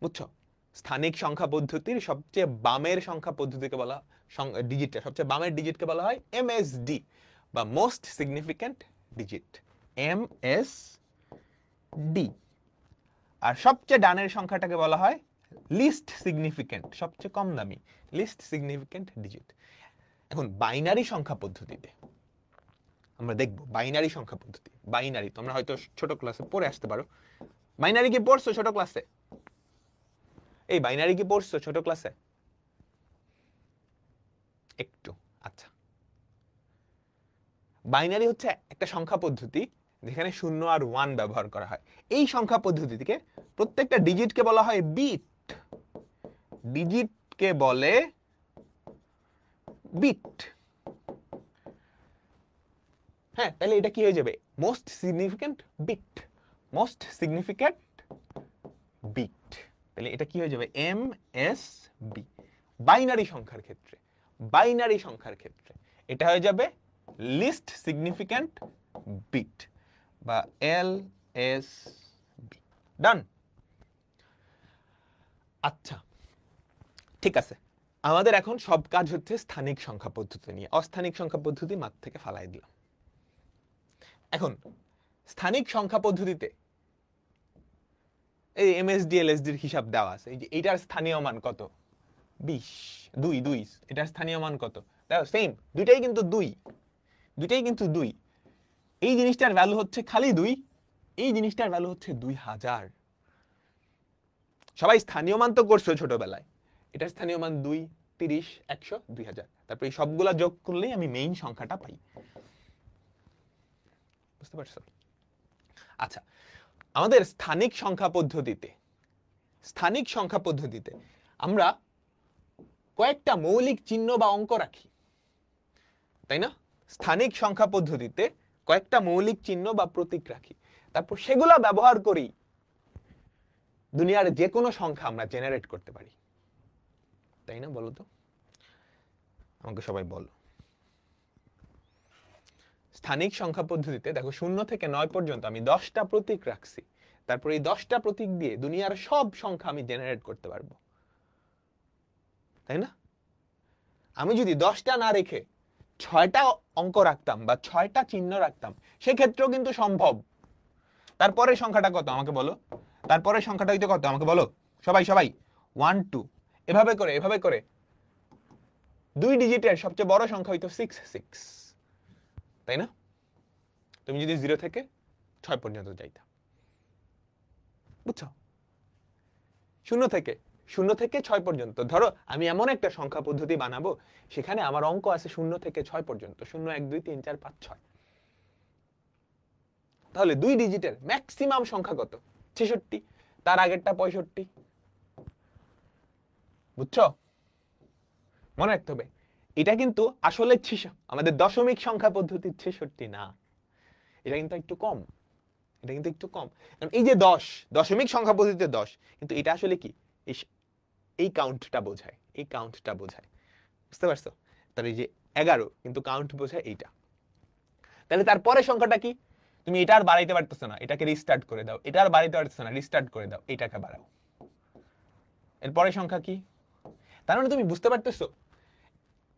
বুঝছো? স্থানিক সংখ্যা পদ্ধতির সবচেয়ে বামের সংখ্যা পদ্ধতিকে বলা, ডিজিটটা সবচেয়ে বামের ডিজিটকে বলা হয় এমএসডি বা মোস্ট সিগনিফিক্যান্ট ডিজিট, এমএসডি। আর সবচেয়ে ডানের সংখ্যাটাকে বলা হয় লিস্ট সিগনিফিক্যান্ট, সবচেয়ে কম দামি, লিস্ট সিগনিফিক্যান্ট ডিজিট। এখন বাইনারি সংখ্যা পদ্ধতিতে আমরা দেখব, বাইনারি সংখ্যা পদ্ধতি। বাইনারি তোমরা হয়তো ছোট ক্লাসে পড়ে আসতে পারো। বাইনারি কি পড়ছো ছোট ক্লাসে? এই বাইনারি কি পড়ছো ছোট ক্লাসে? একটু। আচ্ছা, বাইনারি হচ্ছে একটা সংখ্যা পদ্ধতি যেখানে 0 আর 1 ব্যবহার করা হয়। এই সংখ্যা পদ্ধতি থেকে প্রত্যেকটা ডিজিটকে বলা হয় বিট। ডিজিটকে বলে বিট। হ্যাঁ, তাহলে এটা কি হয়ে যাবে? Most significant bit, most significant bit. তাহলে এটা কি হয়ে যাবে? এমএসবি। বাইনারি সংখ্যার ক্ষেত্রে, বাইনারি সংখ্যার ক্ষেত্রে এটা হয়ে যাবে লিস্ট সিগনিফিক্যান্ট বিট বা এলএসবি। ডান? আচ্ছা ঠিক আছে, আমাদের এখন সব কাজ হচ্ছে স্থানিক সংখ্যা পদ্ধতি নিয়ে, অস্থানিক সংখ্যা পদ্ধতি মাঠ থেকে ফালাই দিলাম। এখন স্থানিক সংখ্যা পদ্ধতিতে এই এমএসডি এলএসডির হিসাব দেওয়া আছে, এই যে এটার স্থানীয় মান কত 20, 2 2, এটার স্থানীয় মান কত দেখো সেম, দুইটাই কিন্তু 2, দুইটাই কিন্তু 2। এই জিনিসটার ভ্যালু হচ্ছে খালি 2, এই জিনিসটার ভ্যালু হচ্ছে 2000। সবাই স্থানীয় মান তো করছো ছোটবেলায়, এটার স্থানীয় মান 2, 30, 100, 2000, তারপর এই সবগুলা যোগ করলেই আমি মেইন সংখ্যাটা পাই। বুঝতে পারছো? আচ্ছা, আমাদের স্থানিক সংখ্যা পদ্ধতিতে আমরা কয়েকটা মৌলিক চিহ্ন বা অঙ্ক রাখি, তাই না? স্থানিক সংখ্যা পদ্ধতিতে কয়েকটা মৌলিক চিহ্ন বা প্রতীক রাখি, তারপর সেগুলা ব্যবহার করি দুনিয়ার যে কোনো সংখ্যা আমরা জেনারেট করতে পারি, তাই না? বলো তো, আমাকে সবাই বলো। স্থানিক সংখ্যা পদ্ধতিতে দেখো 0 থেকে 9 পর্যন্ত আমি 10টা প্রতীক রাখছি, তারপর এই 10টা প্রতীক দিয়ে দুনিয়ার সব সংখ্যা আমি জেনারেট করতে পারবো, তাই না? আমি যদি 10টা না রেখে 6টা অঙ্ক রাখতাম বা 6টা চিহ্ন রাখতাম, সেক্ষেত্রেও কিন্তু সম্ভব। তারপরে সংখ্যাটা কত আমাকে বলো, তারপরে সংখ্যাটা হইতে কত আমাকে বলো, সবাই 1 2, এভাবে করে 2 ডিজিটের সবচেয়ে বড় সংখ্যা হইতো 6 6, তাই না? তুমি যদি 0 থেকে 6 পর্যন্ত যাইতা, বুঝছো? 0 থেকে 6 পর্যন্ত ধরো আমি এমন একটা সংখ্যা পদ্ধতি বানাবো সেখানে আমার অঙ্ক আছে 0 থেকে 6 পর্যন্ত, 0 1 2 3 4 5 6। তাহলে 2 ডিজিটের ম্যাক্সিমাম সংখ্যা কত? 66, তার আগেরটা 65। বুঝছো? মনে রাখতে হবে এটা কিন্তু আসলে আমাদের দশমিক সংখ্যা পদ্ধতির 66 না, এটা কিন্তু একটু কম, এটা কিন্তু একটু কম। কারণ এই যে 10 দশমিক সংখ্যা পদ্ধতিতে 10, কিন্তু এটা আসলে কি এই কাউন্টটা বোঝায়, এই কাউন্টটা বোঝায়, বুঝতে পারছো? তার এই যে 11 কিন্তু কাউন্ট বোঝায় এইটা। তাহলে তারপরে সংখ্যাটা কি? তুমি এটা আর বাড়াইতে পারতেছ না, এটাকে রিস্টার্ট করে দাও, এটা আর বাড়াইতে পারতেছ না, রিস্টার্ট করে দাও, এটাকে বাড়াও। এরপরে সংখ্যা কি? তার মানে তুমি বুঝতে পারতেছো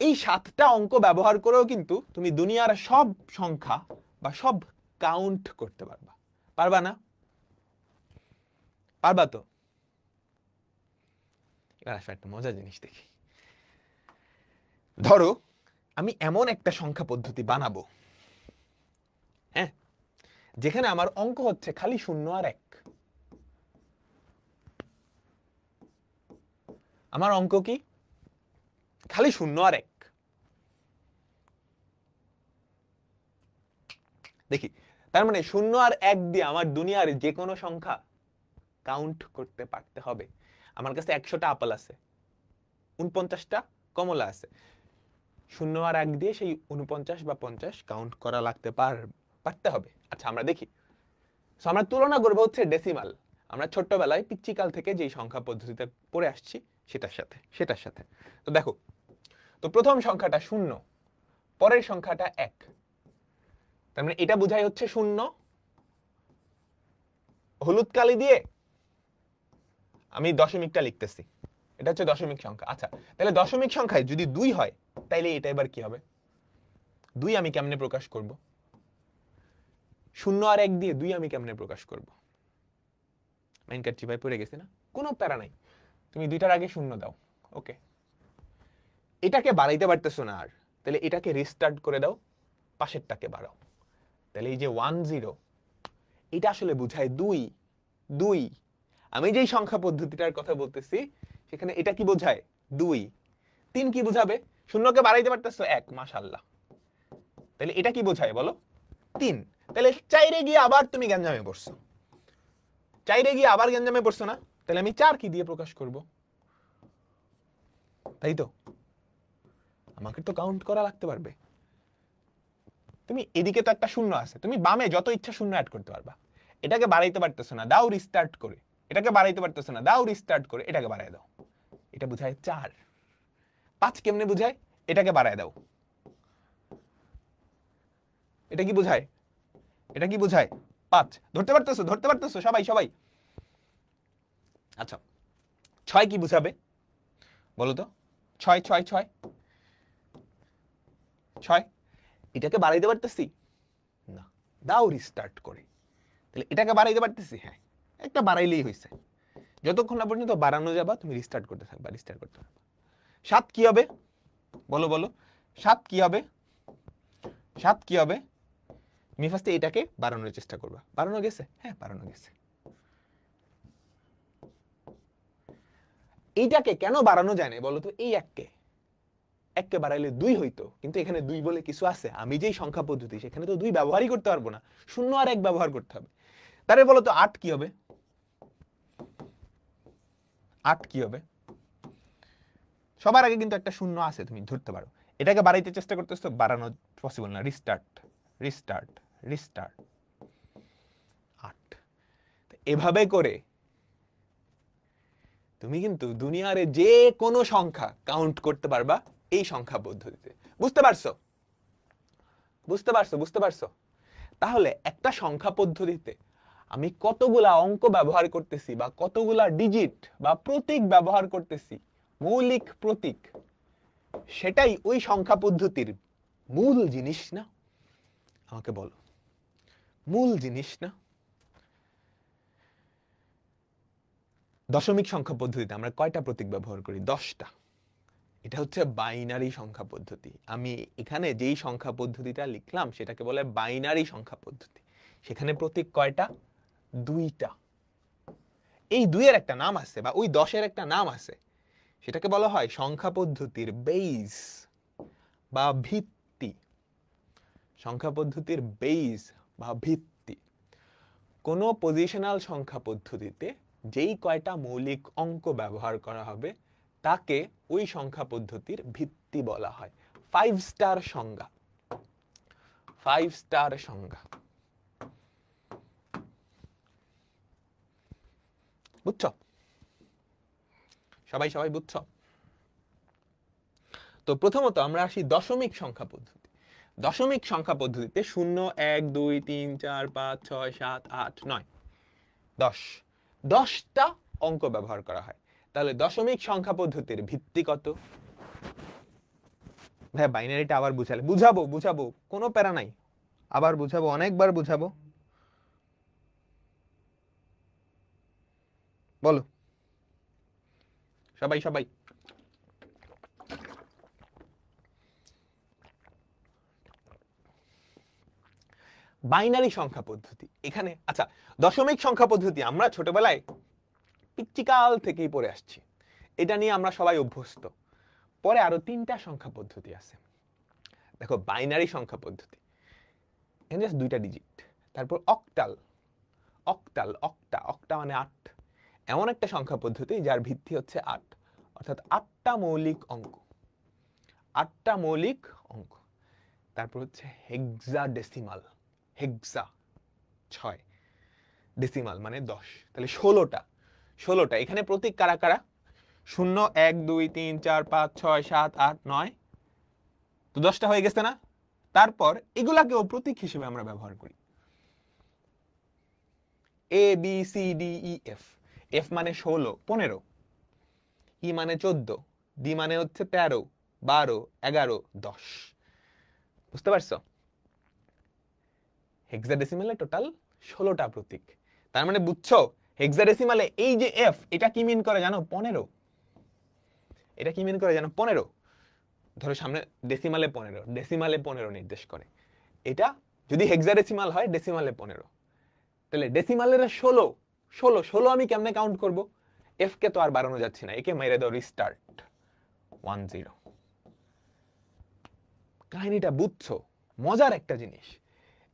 এই 7টা অঙ্ক ব্যবহার করেও কিন্তু তুমি দুনিয়ার সব সংখ্যা বা সব কাউন্ট করতে পারবা, পারবা না? পারবা তো? এবার আসলে একটা মজার জিনিস দেখি। ধরো আমি এমন একটা সংখ্যা পদ্ধতি বানাবো, হ্যাঁ, যেখানে আমার অঙ্ক হচ্ছে খালি 0 আর 1। আমার অঙ্ক কি? খালি 0 আর 1। দেখি, তার মানে 0 আর 1 দিয়ে আমার দুনিয়ার যে কোনো সংখ্যা কাউন্ট করতে পারতে হবে। আমার কাছে 100টা আপেল আছে, 49টা কমলা আছে, 0 আর 1 দিয়ে সেই 49 বা 50 কাউন্ট করা পারতে হবে। আচ্ছা আমরা দেখি, আমরা তুলনা করবো হচ্ছে ডেসিমাল, আমরা ছোট্টবেলায় পিচ্চিকাল থেকে যেই সংখ্যা পদ্ধতিতে পড়ে আসছি সেটার সাথে। তো দেখো, তো প্রথম সংখ্যাটা 0, পরের সংখ্যাটা 1, তার মানে এটা বোঝাই হচ্ছে 0, হলুদ কালি দিয়ে আমি দশমিকটা লিখতেছি, এটা হচ্ছে দশমিক সংখ্যা। আচ্ছা তাহলে দশমিক সংখ্যায় যদি 2 হয় তাইলে এটা এবার কি হবে? 2 আমি কেমনে প্রকাশ করব? 0 আর 1 দিয়ে 2 আমি কেমনে প্রকাশ করব? মাইন্ড কাট চিপায় পড়ে গেছে না? কোনো প্যারা নাই, তুমি 2টার আগে 0 দাও, ওকে। এটাকে বাড়াইতে পারতেছো না আর, তাহলে এটাকে রিস্টার্ট করে দাও, পাশেরটাকে বাড়াও। তাহলে এই যে 1 0, এটা আসলে বোঝায় 2 2। আমি যেই সংখ্যা পদ্ধতিটার কথা বলতেছি সেখানে এটা কি বোঝায়? 2। 3 কি বোঝাবে? 0 কে বাড়াইতে পারতেছো 1, মাশাআল্লাহ। তাহলে এটা কি বোঝায় বলো? 3। তাহলে 4 এ গিয়ে আবার তুমি গ্যাঞ্জামে পড়ছো, 4 এ গিয়ে আবার গ্যাঞ্জামে পড়ছো না? তাহলে আমি 4 কি দিয়ে প্রকাশ করব? তাই তো, আমাকে তো কাউন্ট করা লাগতে পারবে। তুমি এদিকে তো একটা 0 আছে, তুমি বামে যত ইচ্ছা 0 অ্যাড করতে পারবা। এটাকে বাড়াইতে পারতেছো না, দাও রিস্টার্ট করে। এটাকে বাড়াইতে পারতেছো না, দাও রিস্টার্ট করে, এটাকে বাড়াই দাও। এটা বোঝায় 4। 5 কেমনে বোঝায়? এটাকে বাড়ায় দাও। এটা কি বোঝায়? এটা কি বোঝায়? 5। ধরতে পারতেছো সবাই? আচ্ছা 6 কি বুঝাবে বলো তো? 6 6 6 6 এটাকে বাড়াইতে পারতেছি না, দাও রিস্টার্ট করে। তাহলে এটাকে বাড়াইতে পারতেছি, হ্যাঁ একটা বাড়াইলেই হয়েছে। যতক্ষণ না পর্যন্ত বাড়ানো যাবা তুমি রিস্টার্ট করতে থাকবা, রিস্টার্ট করতে থাকবা। 7 কি হবে বলো বলো? 7 কি হবে? 7 কি হবে? তুমি ফার্স্টে এটাকে বাড়ানোর চেষ্টা করবা। বাড়ানো গেছে? হ্যাঁ বাড়ানো গেছে। এইটাকে কেন বাড়ানো যায় না বলো তো? এই এককে বাড়াইলে 2 হইতো, কিন্তু এখানে 2 বলে কিছু আছে। আমি যেই সংখ্যা পদ্ধতি সেখানে তো 2 ব্যবহারই করতে পারবো না, 0 আর 1 ব্যবহার করতে হবে। তাহলে বলো তো 8 কি হবে? 8 কি হবে? সবার আগে কিন্তু একটা 0 আছে, তুমি ধরতে পারো। এটাকে বাড়াইতে চেষ্টা করতেছো, বাড়ানো পসিবল না। Restart restart restart 8। এভাবে করে তুমি কিন্তু দুনিয়ার যে কোনো সংখ্যা কাউন্ট করতে পারবা এই সংখ্যা পদ্ধতিতে। বুঝতে পারছো? বুঝতে পারছো? বুঝতে পারছো? তাহলে একটা সংখ্যা পদ্ধতিতে আমি কতগুলা অঙ্ক ব্যবহার করতেছি বা কতগুলা ডিজিট বা প্রতীক ব্যবহার করতেছি, মৌলিক প্রতীক, সেটাই ওই সংখ্যা পদ্ধতির মূল জিনিস না? আমাকে বলো, মূল জিনিস না? দশমিক সংখ্যা পদ্ধতিতে আমরা কয়টা প্রতীক ব্যবহার করি? 10টা। এটা হচ্ছে বাইনারি সংখ্যা পদ্ধতি। আমি এখানে যেই সংখ্যা পদ্ধতিটা লিখলাম সেটাকে বলে বাইনারি সংখ্যা পদ্ধতি। সেখানে প্রতীক কয়টা? 2টা। এই 2 এর একটা নাম আছে, বা ওই 10 এর একটা নাম আছে, সেটাকে বলা হয় সংখ্যা পদ্ধতির বেস বা ভিত্তি। সংখ্যা পদ্ধতির বেস বা ভিত্তি। কোনো পজিশনাল সংখ্যা পদ্ধতিতে যেই কয়টা মৌলিক অঙ্ক ব্যবহার করা হবে তাকে ওই সংখ্যা পদ্ধতির ভিত্তি বলা হয়। 5 স্টার সংজ্ঞা। 5 স্টার সংজ্ঞা। বুঝছো? সবাই সবাই বুঝছো? তো প্রথমত আমরা আসি দশমিক সংখ্যা পদ্ধতি। দশমিক সংখ্যা পদ্ধতিতে 0 1 2 3 4 5 6 7 8 9 10 10টা অঙ্ক ব্যবহার করা হয়। তাহলে দশমিক সংখ্যা পদ্ধতির ভিত্তি কত? ভাই বাইনারিটা আবার বুঝালে বুঝাবো, বুঝাবো, কোনো প্যারা নাই, আবার বুঝাবো, অনেকবার বুঝাবো। বলো সবাই সবাই। বাইনারি সংখ্যা পদ্ধতি এখানে, আচ্ছা দশমিক সংখ্যা পদ্ধতি আমরা ছোটবেলায় পিচ্চিকাল থেকেই পড়ে আসছি, এটা নিয়ে আমরা সবাই অভ্যস্ত। পরে আরো 3টা সংখ্যা পদ্ধতি আছে। দেখো বাইনারি সংখ্যা পদ্ধতি, এখানে জাস্ট 2টা ডিজিট। তারপর অক্টাল। অক্টাল অক্টা অক্টা মানে 8। এমন একটা সংখ্যা পদ্ধতি যার ভিত্তি হচ্ছে 8, অর্থাৎ 8টা মৌলিক অঙ্ক। 8টা মৌলিক অঙ্ক। তারপর হচ্ছে হেক্সাডেসিমাল। হেক্সা 6, ডেসিমাল মানে 10। তাহলে 16টা। এখানে প্রতীক কারা কারা? 0 1 2 3 4 5 6 7 8 9, তো 10টা হয়ে গেছে না? তারপর এগুলাকেও প্রতীক হিসেবে আমরা ব্যবহার করি। A B C D E F. F মানে 16 15, ই মানে 14, ডি মানে হচ্ছে 13 12 11 10। বুঝতে পারছো? হেক্সাডেসিমালে টোটাল 16টা প্রতীক। তার মানে বুঝছো হেক্সাডেসিমালে এই যে এফ, এটা কি মিন করে জানো? 15। এটা কি মিন করে জানো? 15। ধরো সামনে ডেসিমালে 15, ডেসিমালে 15 নির্দেশ করে। এটা যদি হেক্সাডেসিমাল হয় ডেসিমালে 15। তাহলে ডেসিমালের 16 16 16 আমি কেমনে কাউন্ট করব? এফ কে তো আর বাড়ানো যাচ্ছে না, একে মেরে দাও রিস্টার্ট 10। কাহিনীটা বুঝছো? মজার একটা জিনিস,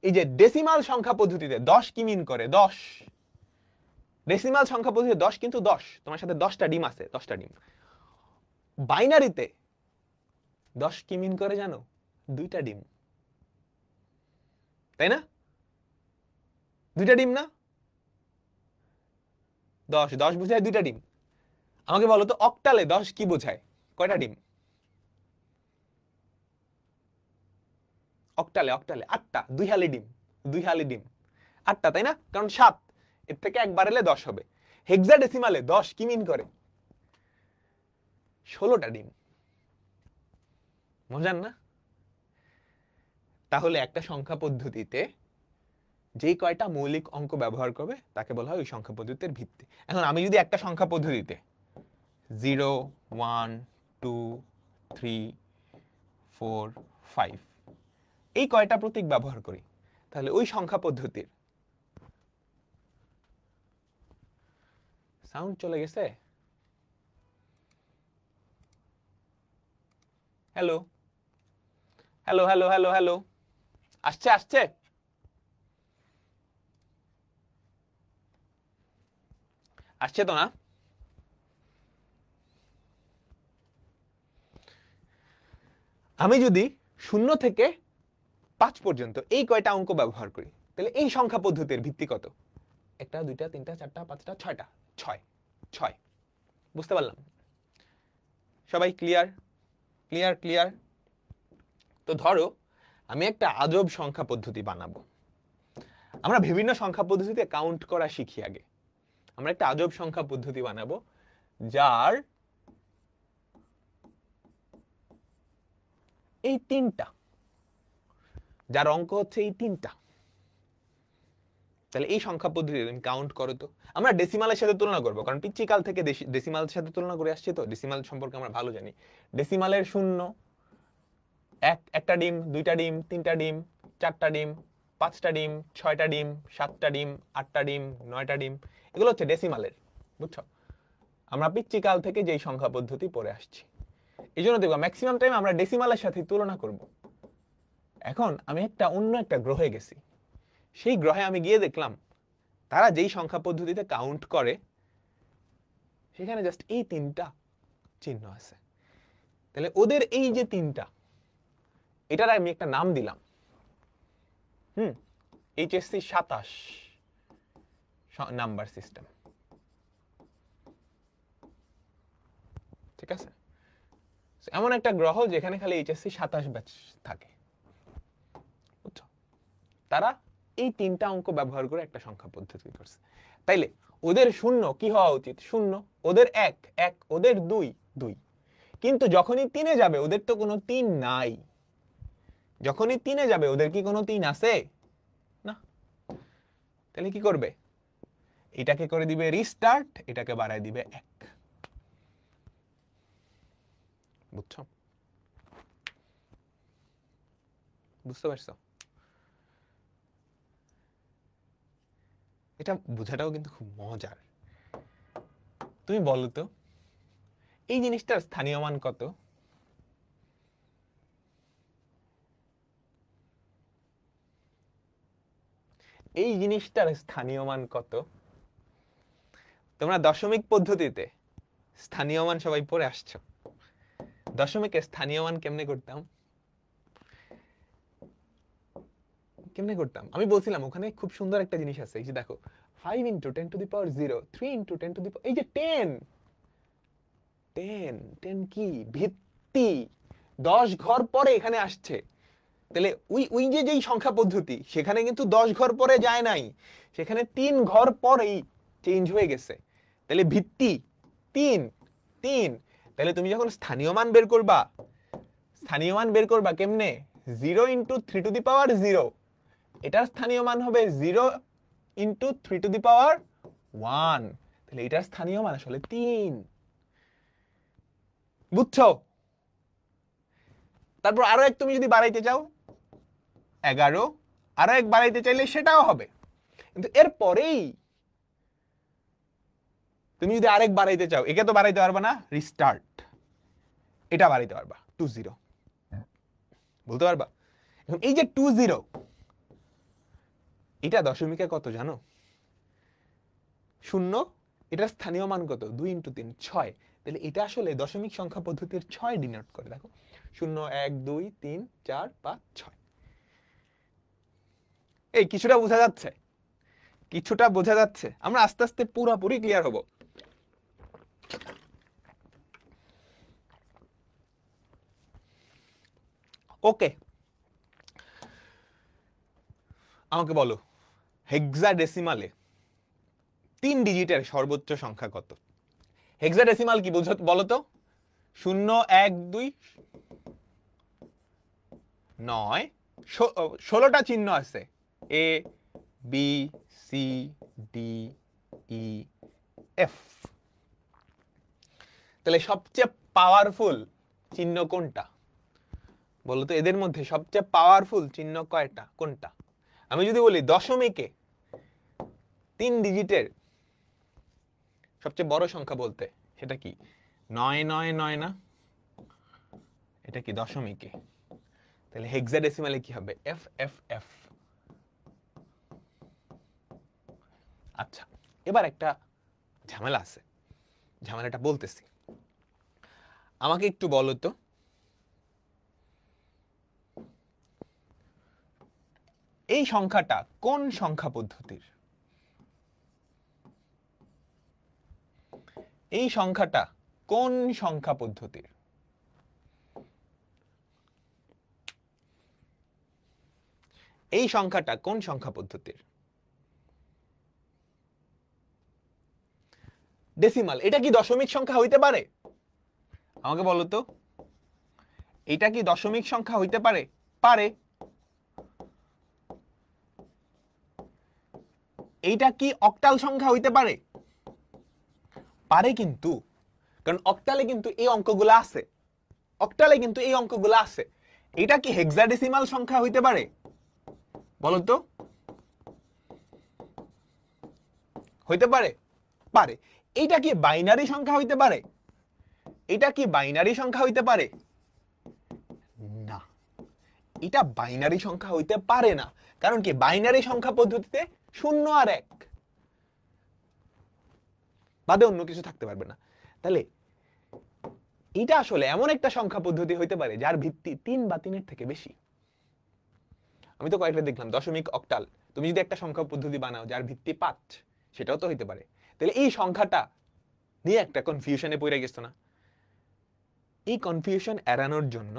এই যে ডেসিমাল সংখ্যা পদ্ধতিতে 10 কি মিন করে? 10। ডেসিমাল সংখ্যা পদ্ধতিতে 10 কিন্তু 10, তোমার সাথে 10টা ডিম আছে, 10টা ডিম। বাইনারিতে 10 কি মিন করে জানো? 2টা ডিম। তাই না? 2টা ডিম না? 10 10 বোঝায় 2টা ডিম। আমাকে বলো তো অক্টালে 10 কি বোঝায়? কয়টা ডিম? অক্টালে 8টা। 2 হালি ডিম, 2 হালি ডিম 8টা, তাই না? কারণ 7 এর থেকে 1 বাড়ালে 10 হবে। হেক্সাডেসিমালে 10 কি মিন করে? 16টা ডিম। মজার না? তাহলে একটা সংখ্যা পদ্ধতিতে যেই কয়টা মৌলিক অঙ্ক ব্যবহার করবে তাকে বলা হয় ওই সংখ্যা পদ্ধতির ভিত্তি। এখন আমি যদি একটা সংখ্যা পদ্ধতিতে 0 1 2 3 4 5 এই কয়টা প্রতীক ব্যবহার করি, তাহলে ওই সংখ্যা পদ্ধতির সাউন্ড চলে গেছে। Hello hello hello hello hello, আসছে আসছে? আসছে তো না? আমি যদি 0 থেকে 5 পর্যন্ত এই কয়টা অঙ্ক ব্যবহার করি, তাহলে এই সংখ্যা পদ্ধতির ভিত্তি কত? 1 2 3 4 5 6টা, 6 6। বুঝতে পারলাম? সবাই ক্লিয়ার ক্লিয়ার ক্লিয়ার? তো ধরো আমি একটা আজব সংখ্যা পদ্ধতি বানাবো। আমরা বিভিন্ন সংখ্যা পদ্ধতিতে কাউন্ট করা শিখি আগে। আমরা একটা আজব সংখ্যা পদ্ধতি বানাবো যার এই 3টা, যার অঙ্ক হচ্ছে এই 3টা। তাহলে এই সংখ্যা পদ্ধতি তুমি কাউন্ট করো তো। আমরা ডেসিমালের সাথে তুলনা করবো, কারণ পিচ্চিকাল থেকে ডেসিমালের সাথে তুলনা করে আসছি, তো ডেসিমাল সম্পর্কে আমরা ভালো জানি। ডেসিমালের 0 একটা ডিম, 2টা ডিম, 3টা ডিম, 4টা ডিম, 5টা ডিম, 6টা ডিম, 7টা ডিম, 8টা ডিম, 9টা ডিম, এগুলো হচ্ছে ডেসিমালের। বুঝছো? আমরা পিচ্চিকাল থেকে যেই সংখ্যা পদ্ধতি পড়ে আসছি, এই জন্য দেখবো ম্যাক্সিমাম টাইম আমরা ডেসিমালের সাথে তুলনা করব। এখন আমি অন্য একটা গ্রহে গেছি, সেই গ্রহে আমি গিয়ে দেখলাম তারা যেই সংখ্যা পদ্ধতিতে কাউন্ট করে সেখানে জাস্ট এই 3টা চিহ্ন আছে। তাহলে ওদের এই যে 3টা, এটার আমি একটা নাম দিলাম HSC 27 নাম্বার সিস্টেম। ঠিক আছে? এমন একটা গ্রহ যেখানে খালি HSC 27 ব্যাচ থাকে। বুঝছো? তারা এই 3টা অঙ্ক ব্যবহার করে একটা সংখ্যা পদ্ধতি করছে। তাইলে ওদের 0 কি হওয়া উচিত? 0। ওদের 1 1, ওদের 2 2। কিন্তু যখনই 3-এ যাবে ওদের তো কোনো 3 নাই। যখনই 3-এ যাবে ওদের কি কোনো 3 আছে? না। তাহলে কি করবে? এটাকে করে দিবে রিস্টার্ট, এটাকে বাড়ায় দিবে 1। বুঝছো? বুঝতে পারছো? এটা বোঝাটাও কিন্তু খুব মজার। তুমি বলো তো এই জিনিসটার স্থানীয় মান কত? এই জিনিসটার স্থানীয় মান কত? তোমরা দশমিক পদ্ধতিতে স্থানীয় মান সবাই পড়ে আসছো। দশমিকের স্থানীয় মান কেমনে করতাম? আমি বলছিলাম ওখানে খুব সুন্দর একটা জিনিস আছে। এই যে দেখো 5 × 10⁻0, 3 × 10⁻, এই যে 10 10 10 কি ভিত্তি, 10 ঘর পরে এখানে আসছে। তাহলে ওই যে যেই সংখ্যা পদ্ধতি সেখানে কিন্তু 10 ঘর পরে যায় নাই, সেখানে 3 ঘর পরেই চেঞ্জ হয়ে গেছে। তাহলে ভিত্তি 3 3। তাহলে তুমি যখন স্থানীয় মান বের করবা কেমনে? 0 × 3⁻0, এটার স্থানীয় মান হবে 0 × 3⁻1। তাহলে এটার স্থানীয় মান আসলে 3। বুঝছো? তারপর আরো এক তুমি যদি বাড়াইতে চাও 11, আরো এক বাড়াইতে চাইলে সেটাও হবে। কিন্তু এরপরেই তুমি যদি আরেক বাড়াইতে চাও, একে তো বাড়াইতে পারবা না, রিস্টার্ট, এটা বাড়াইতে পারবা 20। বলতে পারবা? এই যে 20, এটা দশমিকে কত জানো? 0। এটার স্থানীয় মান কত? 2 × 3 6। তাহলে এটা আসলে দশমিক সংখ্যা পদ্ধতির 6 ডিনোট করে। দেখো 0 1 2 3 4 5 6। এই কিছুটা বোঝা যাচ্ছে? কিছুটা বোঝা যাচ্ছে? আমরা আস্তে আস্তে পুরোপুরি ক্লিয়ার হব। ওকে, আমাকে বলো হেক্সাডেসিমালে 3 ডিজিটের সর্বোচ্চ সংখ্যা কত? হেক্সাডেসিমাল কি বলো তো? 0 1 2 9 16টা চিহ্ন আছে A B C D E F. তাহলে সবচেয়ে পাওয়ারফুল চিহ্ন কোনটা বলতো? এদের মধ্যে সবচেয়ে পাওয়ারফুল চিহ্ন কয়টা, কোনটা? আমি যদি বলি দশমিকে 3 ডিজিটের সবচেয়ে বড় সংখ্যা বলতে, সেটা কি? 9 9 9 না? এটা কি দশমিকে? তাহলে হেক্সাডেসিমালে কি হবে? F F F. আচ্ছা, এবার একটা ঝামেলা আছে, ঝামেলাটা বলতেছি। আমাকে একটু বলো তো, এই সংখ্যাটা কোন সংখ্যা পদ্ধতির? এই সংখ্যাটা কোন সংখ্যা পদ্ধতির? এই সংখ্যাটা কোন সংখ্যা পদ্ধতির? ডেসিমাল। এটা কি দশমিক সংখ্যা হইতে পারে? আমাকে বলো তো, এটা কি দশমিক সংখ্যা হইতে পারে? পারে। এইটা কি অক্টাল সংখ্যা হইতে পারে? পারে কিন্তু, কারণ অক্টালে কিন্তু এই অঙ্কগুলো আছে, অক্টালে কিন্তু এই অঙ্কগুলো আছে। এটা কি হেক্সাডেসিমাল সংখ্যা হইতে পারে? বলো তো। হইতে পারে? পারে। এইটা কি বাইনারি সংখ্যা হইতে পারে? এটা কি বাইনারি সংখ্যা হইতে পারে? না, এটা বাইনারি সংখ্যা হইতে পারে না। কারণ কি? বাইনারি সংখ্যা পদ্ধতিতে 0 আর 1 বাদে অন্য কিছু থাকতে পারবে না। তাহলে এটা আসলে এমন একটা সংখ্যা পদ্ধতি হইতে পারে যার ভিত্তি 3 বা 3 এর থেকে বেশি। আমি তো কয়েকটা দেখলাম দশমিক, অক্টাল। তুমি যদি একটা সংখ্যা পদ্ধতি বানাও যার ভিত্তি 5, সেটাও তো হইতে পারে। তাহলে এই সংখ্যাটা নিয়ে একটা কনফিউশনে পড়ে গেছো না? এই কনফিউশন এড়ানোর জন্য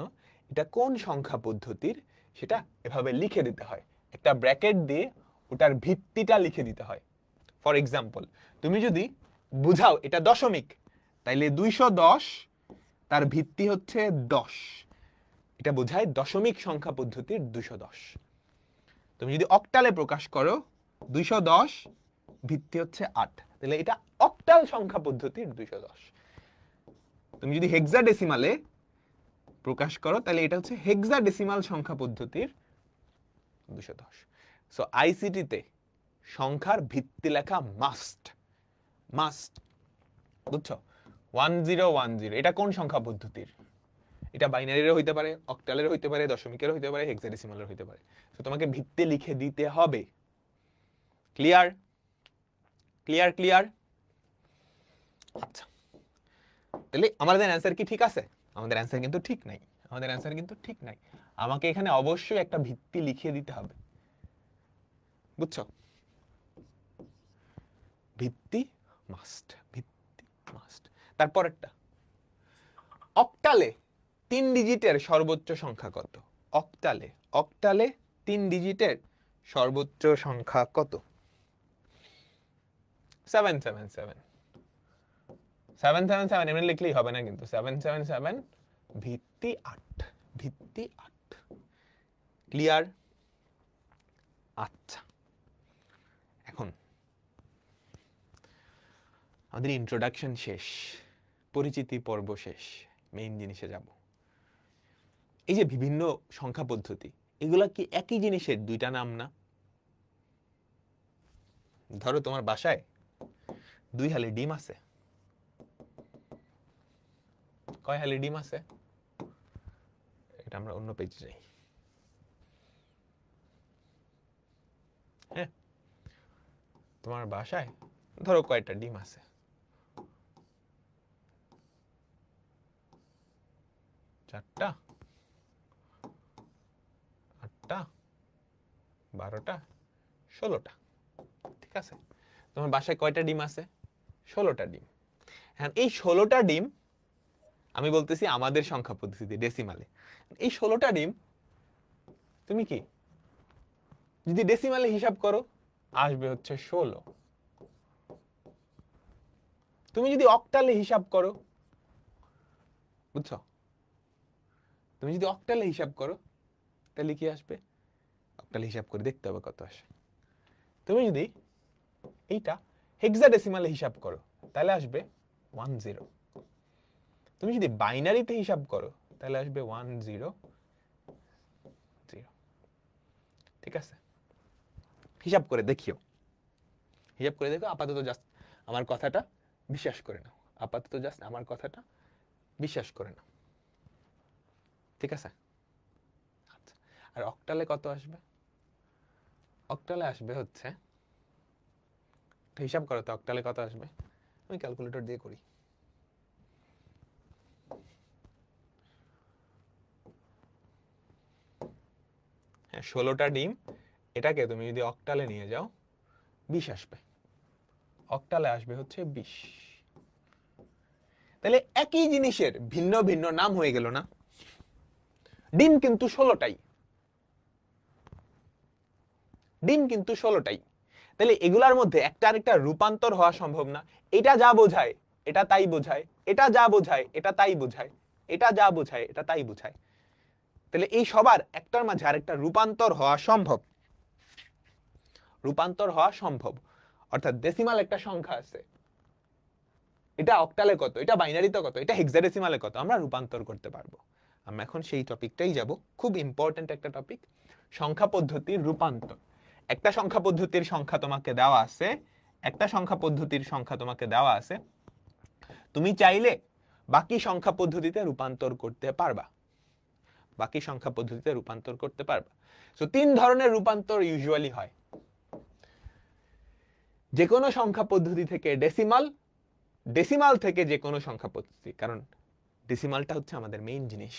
এটা কোন সংখ্যা পদ্ধতির সেটা এভাবে লিখে দিতে হয়, একটা ব্র্যাকেট দিয়ে ওটার ভিত্তিটা লিখে দিতে হয়। ফর এক্সাম্পল, তুমি যদি বুঝাও এটা দশমিক, তাইলে 210 তার ভিত্তি হচ্ছে 10, এটা বোঝায় দশমিক সংখ্যা পদ্ধতির 210। তুমি যদি অক্টালে প্রকাশ করো 210 ভিত্তি হচ্ছে 8, তাহলে এটা অক্টাল সংখ্যা পদ্ধতির 210। তুমি যদি হেক্সাডেসিমালে প্রকাশ করো তাহলে এটা হচ্ছে হেক্সাডেসিমাল সংখ্যা পদ্ধতির 210। সো আইসিটিতে সংখ্যার ভিত্তি লেখা মাস্ট, মাস্ট, বুঝছো? 1010 এটা কোন সংখ্যা পদ্ধতির? এটা বাইনারিরও হইতে পারে, অক্টালেরও হইতে পারে, দশমিকেরও হইতে পারে, হেক্সাডেসিমালের হইতে পারে। তো তোমাকে ভিত্তি লিখে দিতে হবে। ক্লিয়ার? ক্লিয়ার? ক্লিয়ার? আচ্ছা, তাহলে আমাদের অ্যান্সার কি ঠিক আছে? আমাদের অ্যান্সার কিন্তু ঠিক নাই, আমাদের অ্যান্সার কিন্তু ঠিক নাই। আমাকে এখানে অবশ্যই একটা ভিত্তি লিখে দিতে হবে, বুঝছো? ভিত্তি মাস্ট, ভিত্তি মাস্ট। তারপরেরটা, অক্টালে 3 ডিজিটের সর্বোচ্চ সংখ্যা কত? অক্টালে, অক্টালে 3 ডিজিটের সর্বোচ্চ সংখ্যা কত? 777। 777 এমনি লিখলেই হবে না কিন্তু। 777 ভিত্তি 8, ভিত্তি 8। ক্লিয়ার? আচ্ছা, এখন আমাদের ইন্ট্রোডাকশন শেষ, পরিচিতি পর্ব শেষ, মেইন জিনিসে যাব। এই যে বিভিন্ন সংখ্যা পদ্ধতি, এগুলা কি একই জিনিসের দুইটা নাম না? ধরো তোমার বাসায় 2 হালি ডিম আছে। কয় হালি ডিম আছে? এটা আমরা অন্য পেজে যাই। হ্যাঁ, তোমার বাসায় ধরো কয়টা ডিম আছে? 4টা, 8টা, 12টা, 16টা। ঠিক আছে, তোমার বাসায় কয়টা ডিম আছে? 16টা ডিম। হ্যাঁ, এই 16টা ডিম আমি বলতেছি আমাদের সংখ্যা পদ্ধতিতে, ডেসিমালে। এই 16টা ডিম তুমি কি যদি ডেসিমালে হিসাব করো আসবে হচ্ছে 16। তুমি যদি অক্টালে হিসাব করো বুঝছো? তুমি যদি অক্টালে হিসাব করো তাহলে কি আসবে? অক্টালে হিসাব করে দেখতে হবে কত আসে। তুমি যদি এইটা হেক্সাডেসিমালে হিসাব করো তাহলে আসবে 10। তুমি যদি বাইনারিতে হিসাব করো তাহলে আসবে 100। ঠিক আছে, হিসাব করে দেখিও, হিসাব করে দেখো। আপাতত জাস্ট আমার কথাটা বিশ্বাস করে নাও, আপাতত জাস্ট আমার কথাটা বিশ্বাস করে নাও। ঠিক আছে? আচ্ছা, আর অক্টালে কত আসবে? অক্টালে আসবে হচ্ছে, হিসাব করো তো অক্টালে কত আসবে। আমি ক্যালকুলেটর দিয়ে করি। হ্যাঁ, 16টা ডিম, এটাকে তুমি যদি অক্টালে নিয়ে যাও 20 আসবে। অক্টালে আসবে হচ্ছে 20। তাহলে একই জিনিসের ভিন্ন ভিন্ন নাম হয়ে গেল না? ডিম কিন্তু 16টাই, ডিম কিন্তু 16টাই। তাহলে এগুলার মধ্যে একটা আরেকটা রূপান্তর হওয়া সম্ভব না। এটা যা বোঝায় এটা তাই বোঝায়, এটা যা বোঝায় এটা তাই বোঝায়, এটা যা বোঝায় এটা তাই বোঝায়। তাহলে এই সবার একটার মাঝে আরেকটা রূপান্তর হওয়া সম্ভব, রূপান্তর হওয়া সম্ভব। অর্থাৎ ডেসিমাল একটা সংখ্যা আছে, এটা অক্টালে কত, এটা বাইনারিতে কত, এটা হেক্সাডেসিমালে কত, আমরা রূপান্তর করতে পারবো। আমরা এখন সেই টপিকটাই যাব, খুব ইম্পর্টেন্ট একটা টপিক, সংখ্যা পদ্ধতির রূপান্তর। একটা সংখ্যা পদ্ধতির সংখ্যা তোমাকে দেওয়া আছে, একটা সংখ্যা পদ্ধতির সংখ্যা তোমাকে দেওয়া আছে, তুমি চাইলে বাকি সংখ্যা পদ্ধতিতে রূপান্তর করতে পারবা, বাকি সংখ্যা পদ্ধতিতে রূপান্তর করতে পারবা। সো 3 ধরনের রূপান্তর ইউজুয়ালি হয়। যে কোনো সংখ্যা পদ্ধতি থেকে ডেসিমাল, ডেসিমাল থেকে যে কোনো সংখ্যা পদ্ধতি, কারণ ডেসিমালটা হচ্ছে আমাদের মেইন জিনিস,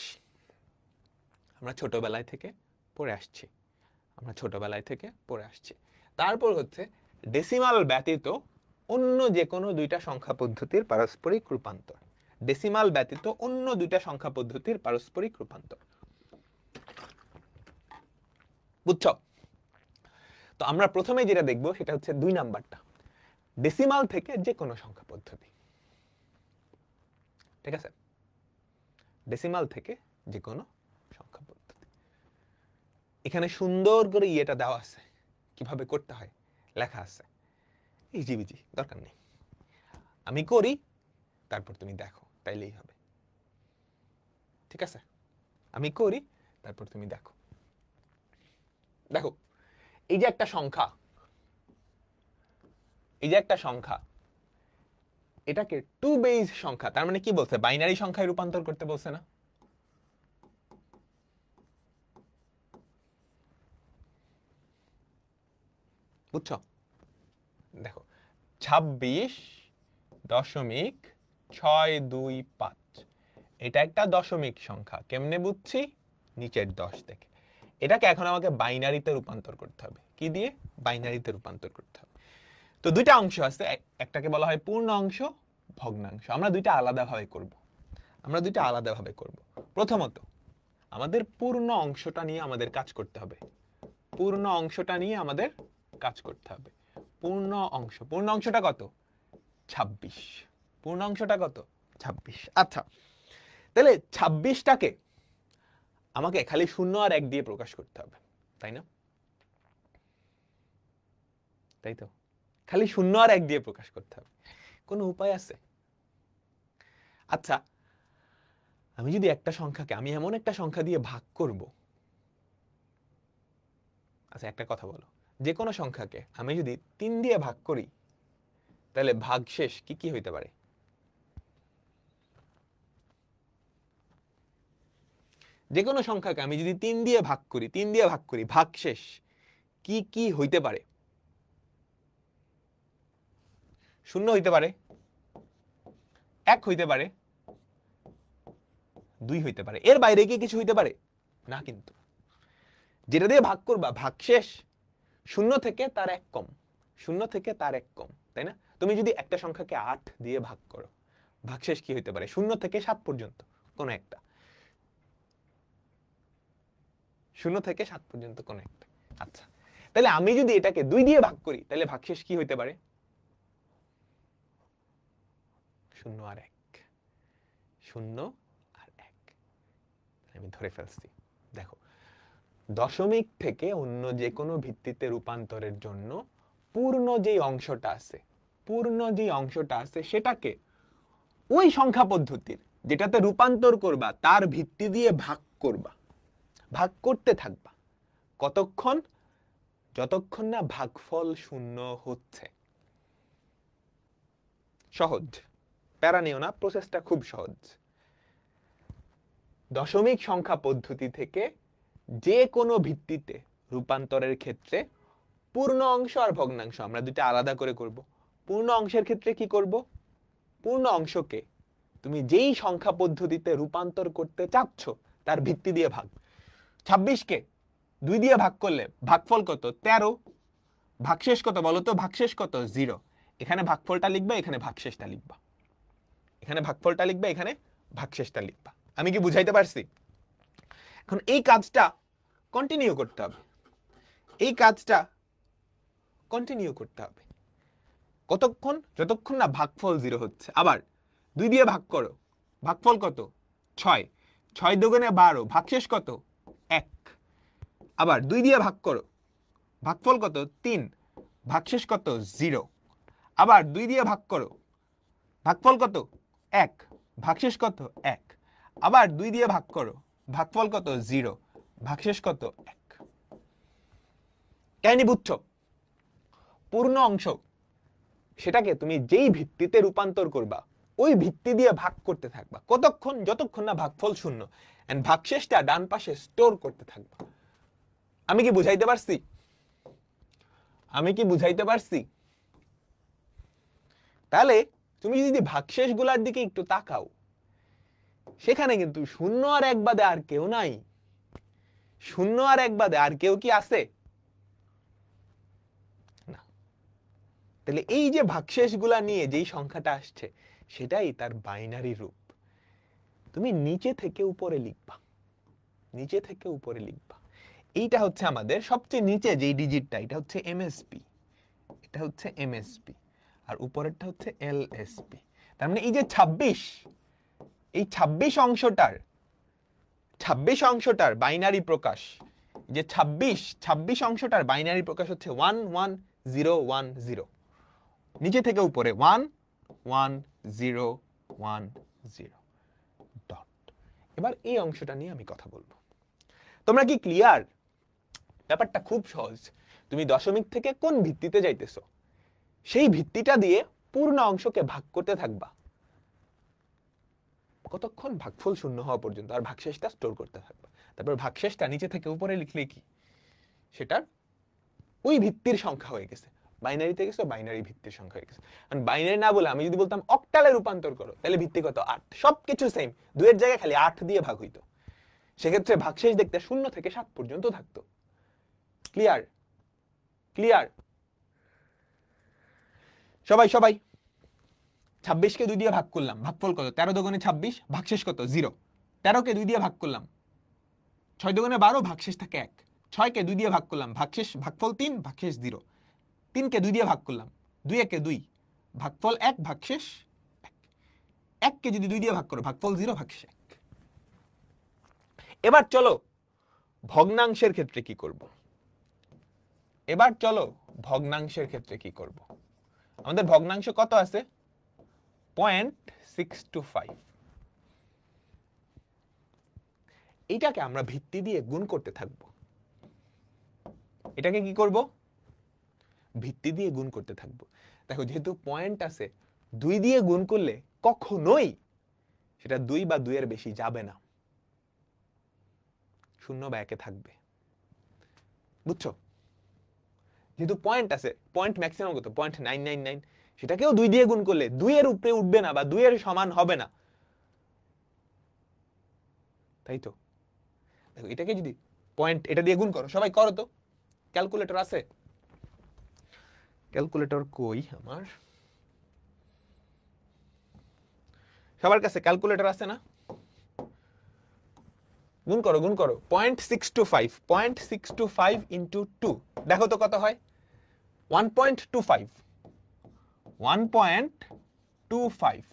আমরা ছোটবেলায় থেকে পড়ে আসছি, আমরা ছোটবেলায় থেকে পড়ে আসছি। তারপর হচ্ছে ডেসিমাল ব্যতীত অন্য যে কোনো দুইটা সংখ্যা পদ্ধতির পারস্পরিক রূপান্তর, ডেসিমাল ব্যতীত অন্য দুইটা সংখ্যা পদ্ধতির পারস্পরিক রূপান্তর। বুঝছো? তো আমরা প্রথমে যেটা দেখব সেটা হচ্ছে 2 নাম্বারটা, ডেসিমাল থেকে যে কোনো সংখ্যা পদ্ধতি। ঠিক আছে? ডেসিমাল থেকে যে কোনো সংখ্যা পদ্ধতি। এখানে সুন্দর করে ইয়েটা দেওয়া আছে, কিভাবে করতে হয় লেখা আছে, ইজিবিজি দরকার নেই, আমি করি তারপর তুমি দেখো, তাইলেই হবে। ঠিক আছে? আমি করি তারপর তুমি দেখো। দেখো, এই যে একটা সংখ্যা, এই যে একটা সংখ্যা, এটাকে 2 বেস সংখ্যা, তার মানে কি বলছে? বাইনারি সংখ্যায় রূপান্তর করতে বলছে না? বুঝছো? দেখো, 26.625, এটা একটা দশমিক সংখ্যা। কেমনে বুঝছি? নিচের 10 দেখে। এটাকে এখন আমাকে বাইনারিতে রূপান্তর করতে হবে। কি দিয়ে? বাইনারিতে রূপান্তর করতে হবে। তো দুইটা অংশ আছে, একটাকে বলা হয় পূর্ণ অংশ, ভগ্নাংশ। আমরা দুইটা আলাদাভাবে করব, আমরা দুইটা আলাদাভাবে করব। প্রথমত আমাদের পূর্ণ অংশটা নিয়ে আমাদের কাজ করতে হবে, পূর্ণ অংশটা নিয়ে আমাদের কাজ করতে হবে। পূর্ণ অংশ, পূর্ণ অংশটা কত? 26। পূর্ণ অংশটা কত? 26। আচ্ছা, তাহলে 26টাকে আমাকে খালি 0 আর 1 দিয়ে প্রকাশ করতে হবে, তাই না? তাই তো, খালি 0 আর 1 দিয়ে প্রকাশ করতে হবে। কোনো উপায় আছে? আচ্ছা, আমি যদি একটা সংখ্যাকে, আমি এমন একটা সংখ্যা দিয়ে ভাগ করব, আচ্ছা একটা কথা বলো, যে কোনো সংখ্যাকে আমি যদি 3 দিয়ে ভাগ করি তাহলে ভাগশেষ কি কি হইতে পারে? যে কোনো সংখ্যাকে আমি যদি 3 দিয়ে ভাগ করি, 3 দিয়ে ভাগ করি, ভাগশেষ কি কি হইতে পারে? 0 হইতে পারে, 1 হইতে পারে, 2 হইতে পারে। এর বাইরে কি কিছু হইতে পারে? না। কিন্তু যেটা দিয়ে ভাগ করবা ভাগশেষ 0 থেকে তার 1 কম, 0 থেকে তার 1 কম, তাই না? তুমি যদি একটা সংখ্যাকে 8 দিয়ে ভাগ করো, ভাগশেষ কি হইতে পারে? 0 থেকে 7 পর্যন্ত কোন একটা, 0 থেকে 7 পর্যন্ত কোন একটা। আচ্ছা, তাহলে আমি যদি এটাকে 2 দিয়ে ভাগ করি তাহলে ভাগশেষ কি হইতে পারে? 0 আর 1, 0 আর আমি ধরে ফেলছি। দেখো, দশমিক থেকে অন্য যে কোনো ভিত্তিতে রূপান্তরের জন্য পূর্ণ যে অংশটা আছে সেটাকে ওই সংখ্যা পদ্ধতির যেটাতে রূপান্তর করবা তার ভিত্তি দিয়ে ভাগ করতে থাকবা। কতক্ষণ? যতক্ষণ না ভাগফল শূন্য হচ্ছে। সহজ, প্যারা নিও না, প্রসেসটা খুব সহজ। দশমিক সংখ্যা পদ্ধতি থেকে যে কোনো ভিত্তিতে রূপান্তরের ক্ষেত্রে পূর্ণ অংশ আর ভগ্নাংশ আমরা দুটো আলাদা করে করব। পূর্ণ অংশের ক্ষেত্রে কি করব? পূর্ণ অংশকে তুমি যেই সংখ্যা পদ্ধতিতে রূপান্তর করতে চাচ্ছ তার ভিত্তি দিয়ে ভাগ। 26 কে 2 দিয়ে ভাগ করলে ভাগফল কত? 13। ভাগশেষ কত বলো তো? ভাগশেষ কত? 0। এখানে ভাগফলটা লিখবা, এখানে ভাগশেষটা লিখবা। এখানে ভাগফলটা লিখবা, এখানে ভাগশেষটা লিখবা। আমি কি বুঝাইতে পারছি? এখন এই কাজটা কন্টিনিউ করতে হবে। কতক্ষণ? যতক্ষণ না ভাগফল 0 হচ্ছে। আবার 2 দিয়ে ভাগ করো, ভাগফল কত? 6। 6 দুগুণে 12, ভাগশেষ কত? 1। আবার 2 দিয়ে ভাগ করো, ভাগফল কত? 3, ভাগশেষ কত? 0। আবার 2 দিয়ে ভাগ করো, ভাগফল কত? 1, ভাগশেষ কত? 1। আবার 2 দিয়ে ভাগ করো, ভাগফল কত? 0, ভাগশেষ কত? 1। কাহিনী বুঝছো? পূর্ণ অংশ সেটাকে তুমি যেই ভিত্তিতে রূপান্তর করবা ওই ভিত্তি দিয়ে ভাগ করতে থাকবা। কতক্ষণ? যতক্ষণ না ভাগফল শূন্য। এন্ড ভাগশেষটা ডান পাশে স্টোর করতে থাকবা। আমি কি বুঝাইতে পারছি? তাহলে তুমি যদি ভাগশেষ গুলার দিকে একটু তাকাও, সেখানে কিন্তু 0 আর 1 বাদে আর কেউ নাই। 0 আর 1 বাদে আর কেউ কি আছে? না। তাহলে এই যে ভাগশেষ গুলা নিয়ে যেই সংখ্যাটা আসছে সেটাই তার বাইনারি রূপ। তুমি নিচে থেকে উপরে লিখবা। এইটা হচ্ছে আমাদের সবচেয়ে নিচে যেই ডিজিটটা, এটা হচ্ছে এমএসপি, আর উপরেরটা হচ্ছে এলএসপি। তার মানে এই যে 26, এই 26 অংশটার বাইনারি প্রকাশ, যে 26 অংশটার বাইনারি প্রকাশ হচ্ছে 11010। নিচে থেকে উপরে 11010 ডট। এবার এই অংশটা নিয়ে আমি কথা বলবো। তোমরা কি ক্লিয়ার? ব্যাপারটা খুব সহজ। তুমি দশমিক থেকে কোন ভিত্তিতে যাইতেছো সেই ভিত্তিটা দিয়ে পূর্ণ অংশকে ভাগ করতে থাকবা। কতক্ষণ? ভাগফল শূন্য হওয়া পর্যন্ত। আর ভাগশেষটা স্টোর করতে থাকবা। তারপর ভাগশেষটা নিচে থেকে উপরে লিখলে কি সেটার ওই ভিত্তির সংখ্যা হয়ে গেছে। বাইনারিতে গেছে, বাইনারি ভিত্তির সংখ্যা হয়ে গেছে। কারণ বাইনারি না বলে আমি যদি বলতাম অক্টালে রূপান্তর করো, তাহলে ভিত্তি কত? 8। সবকিছু সেম, 2 এর জায়গায় খালি 8 দিয়ে ভাগ হইতো। সেক্ষেত্রে ভাগশেষ দেখতে 0 থেকে 7 পর্যন্ত থাকতো। ক্লিয়ার? সবাই 26 কে 2 দিয়ে ভাগ করলাম, ভাগফল কত? 13 দুগুণে 26, ভাগশেষ কত? 0। 13 কে 2 দিয়ে ভাগ করলাম, 6 দুগুণে 12, ভাগশেষ থাকে 1। 6 কে 2 দিয়ে ভাগ করলাম, ভাগফল 3, ভাগশেষ 0। 3 কে 2 দিয়ে ভাগ করলাম, 2 একে 2, ভাগফল 1, ভাগশেষ 1। 1 কে যদি 2 দিয়ে ভাগ করো, ভাগফল 0, ভাগশেষ 1। এবার চলো ভগ্নাংশের ক্ষেত্রে কি করব। আমাদের ভগ্নাংশ কত আছে? 0.625। এটাকে আমরা ভিত্তি দিয়ে গুণ করতে থাকবো। এটাকে কি করব? ভিত্তি দিয়ে গুণ করতে থাকবো। দেখো, যেহেতু পয়েন্ট আছে, 2 দিয়ে গুণ করলে কখনোই সেটা 2 বা 2 এর বেশি যাবে না, 0 বা 1 থাকবে। বুঝছো? যেহেতু পয়েন্ট আছে, পয়েন্ট ম্যাক্সিমাম কত? 0.999। সেটাকেও 2 দিয়ে গুণ করলে 2 এর উপরে উঠবে না বা 2 এর সমান হবে না, তাই তো? দেখো, এটাকে যদি পয়েন্ট এটা দিয়ে গুণ করো, সবাই করো তো। ক্যালকুলেটর আছে? ক্যালকুলেটর কই আমার? সবার কাছে ক্যালকুলেটর আছে না? গুণ করো 0.625 0.625 ইন্টু 2, দেখো তো কত হয়? 1.25। 1.25।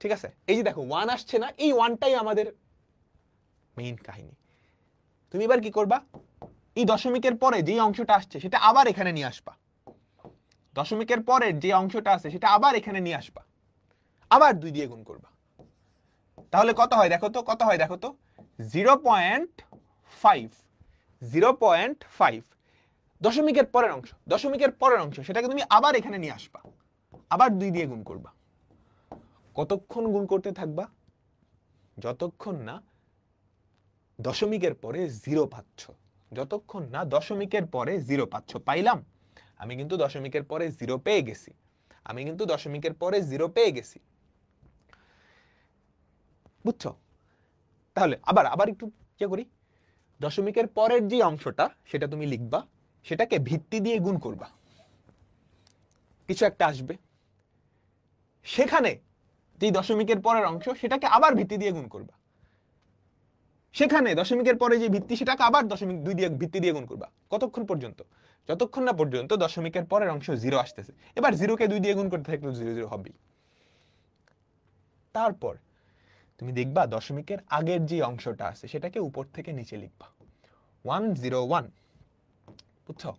ঠিক আছে? এই যে দেখো 1 আসছে না, এই 1টাই আমাদের মেইন কাহিনী। তুমি এবার কি করবা, এই দশমিকের পরে যে অংশটা আসছে সেটা আবার এখানে নিয়ে আসবা, দশমিকের পরে যে অংশটা আছে সেটা আবার এখানে নিয়ে আসবা, আবার 2 দিয়ে গুণ করবা। তাহলে কত হয় দেখো তো, কত হয় দেখো তো, 0.5, 0.5 দশমিকের পরের অংশ, দশমিকের পরের অংশ সেটাকে তুমি আবার এখানে নিয়ে আসবা, আবার 2 দিয়ে গুণ করবা। কতক্ষণ গুণ করতে থাকবা? যতক্ষণ না দশমিকের পরে 0 পাচ্ছ, যতক্ষণ না দশমিকের পরে 0 পাচ্ছ। পাইলাম, আমি কিন্তু দশমিকের পরে 0 পেয়ে গেছি, আমি কিন্তু দশমিকের পরে 0 পেয়ে গেছি, বুঝছো? তাহলে আবার আবার একটু কি করি, দশমিকের পরের যে অংশটা সেটা তুমি লিখবা, সেটাকে ভিত্তি দিয়ে গুণ করবা, কিছু একটা আসবে, সেখানে যে দশমিকের পরের অংশ সেটাকে আবার ভিত্তি দিয়ে গুণ করবা, সেখানে দশমিকের পরে যে ভিত্তি সেটাকে আবার দশমিক 2 দিয়ে ভিত্তি দিয়ে গুণ করবা। কতক্ষণ পর্যন্ত? যতক্ষণ না পর্যন্ত দশমিকের পরের অংশ 0 আসতেছে। এবার 0 কে 2 দিয়ে গুণ করতে থাকলে 0 0 হবেই। তারপর তুমি দেখবা দশমিকের আগের যে অংশটা আছে সেটাকে উপর থেকে নিচে লিখবা, 101, বুঝছো?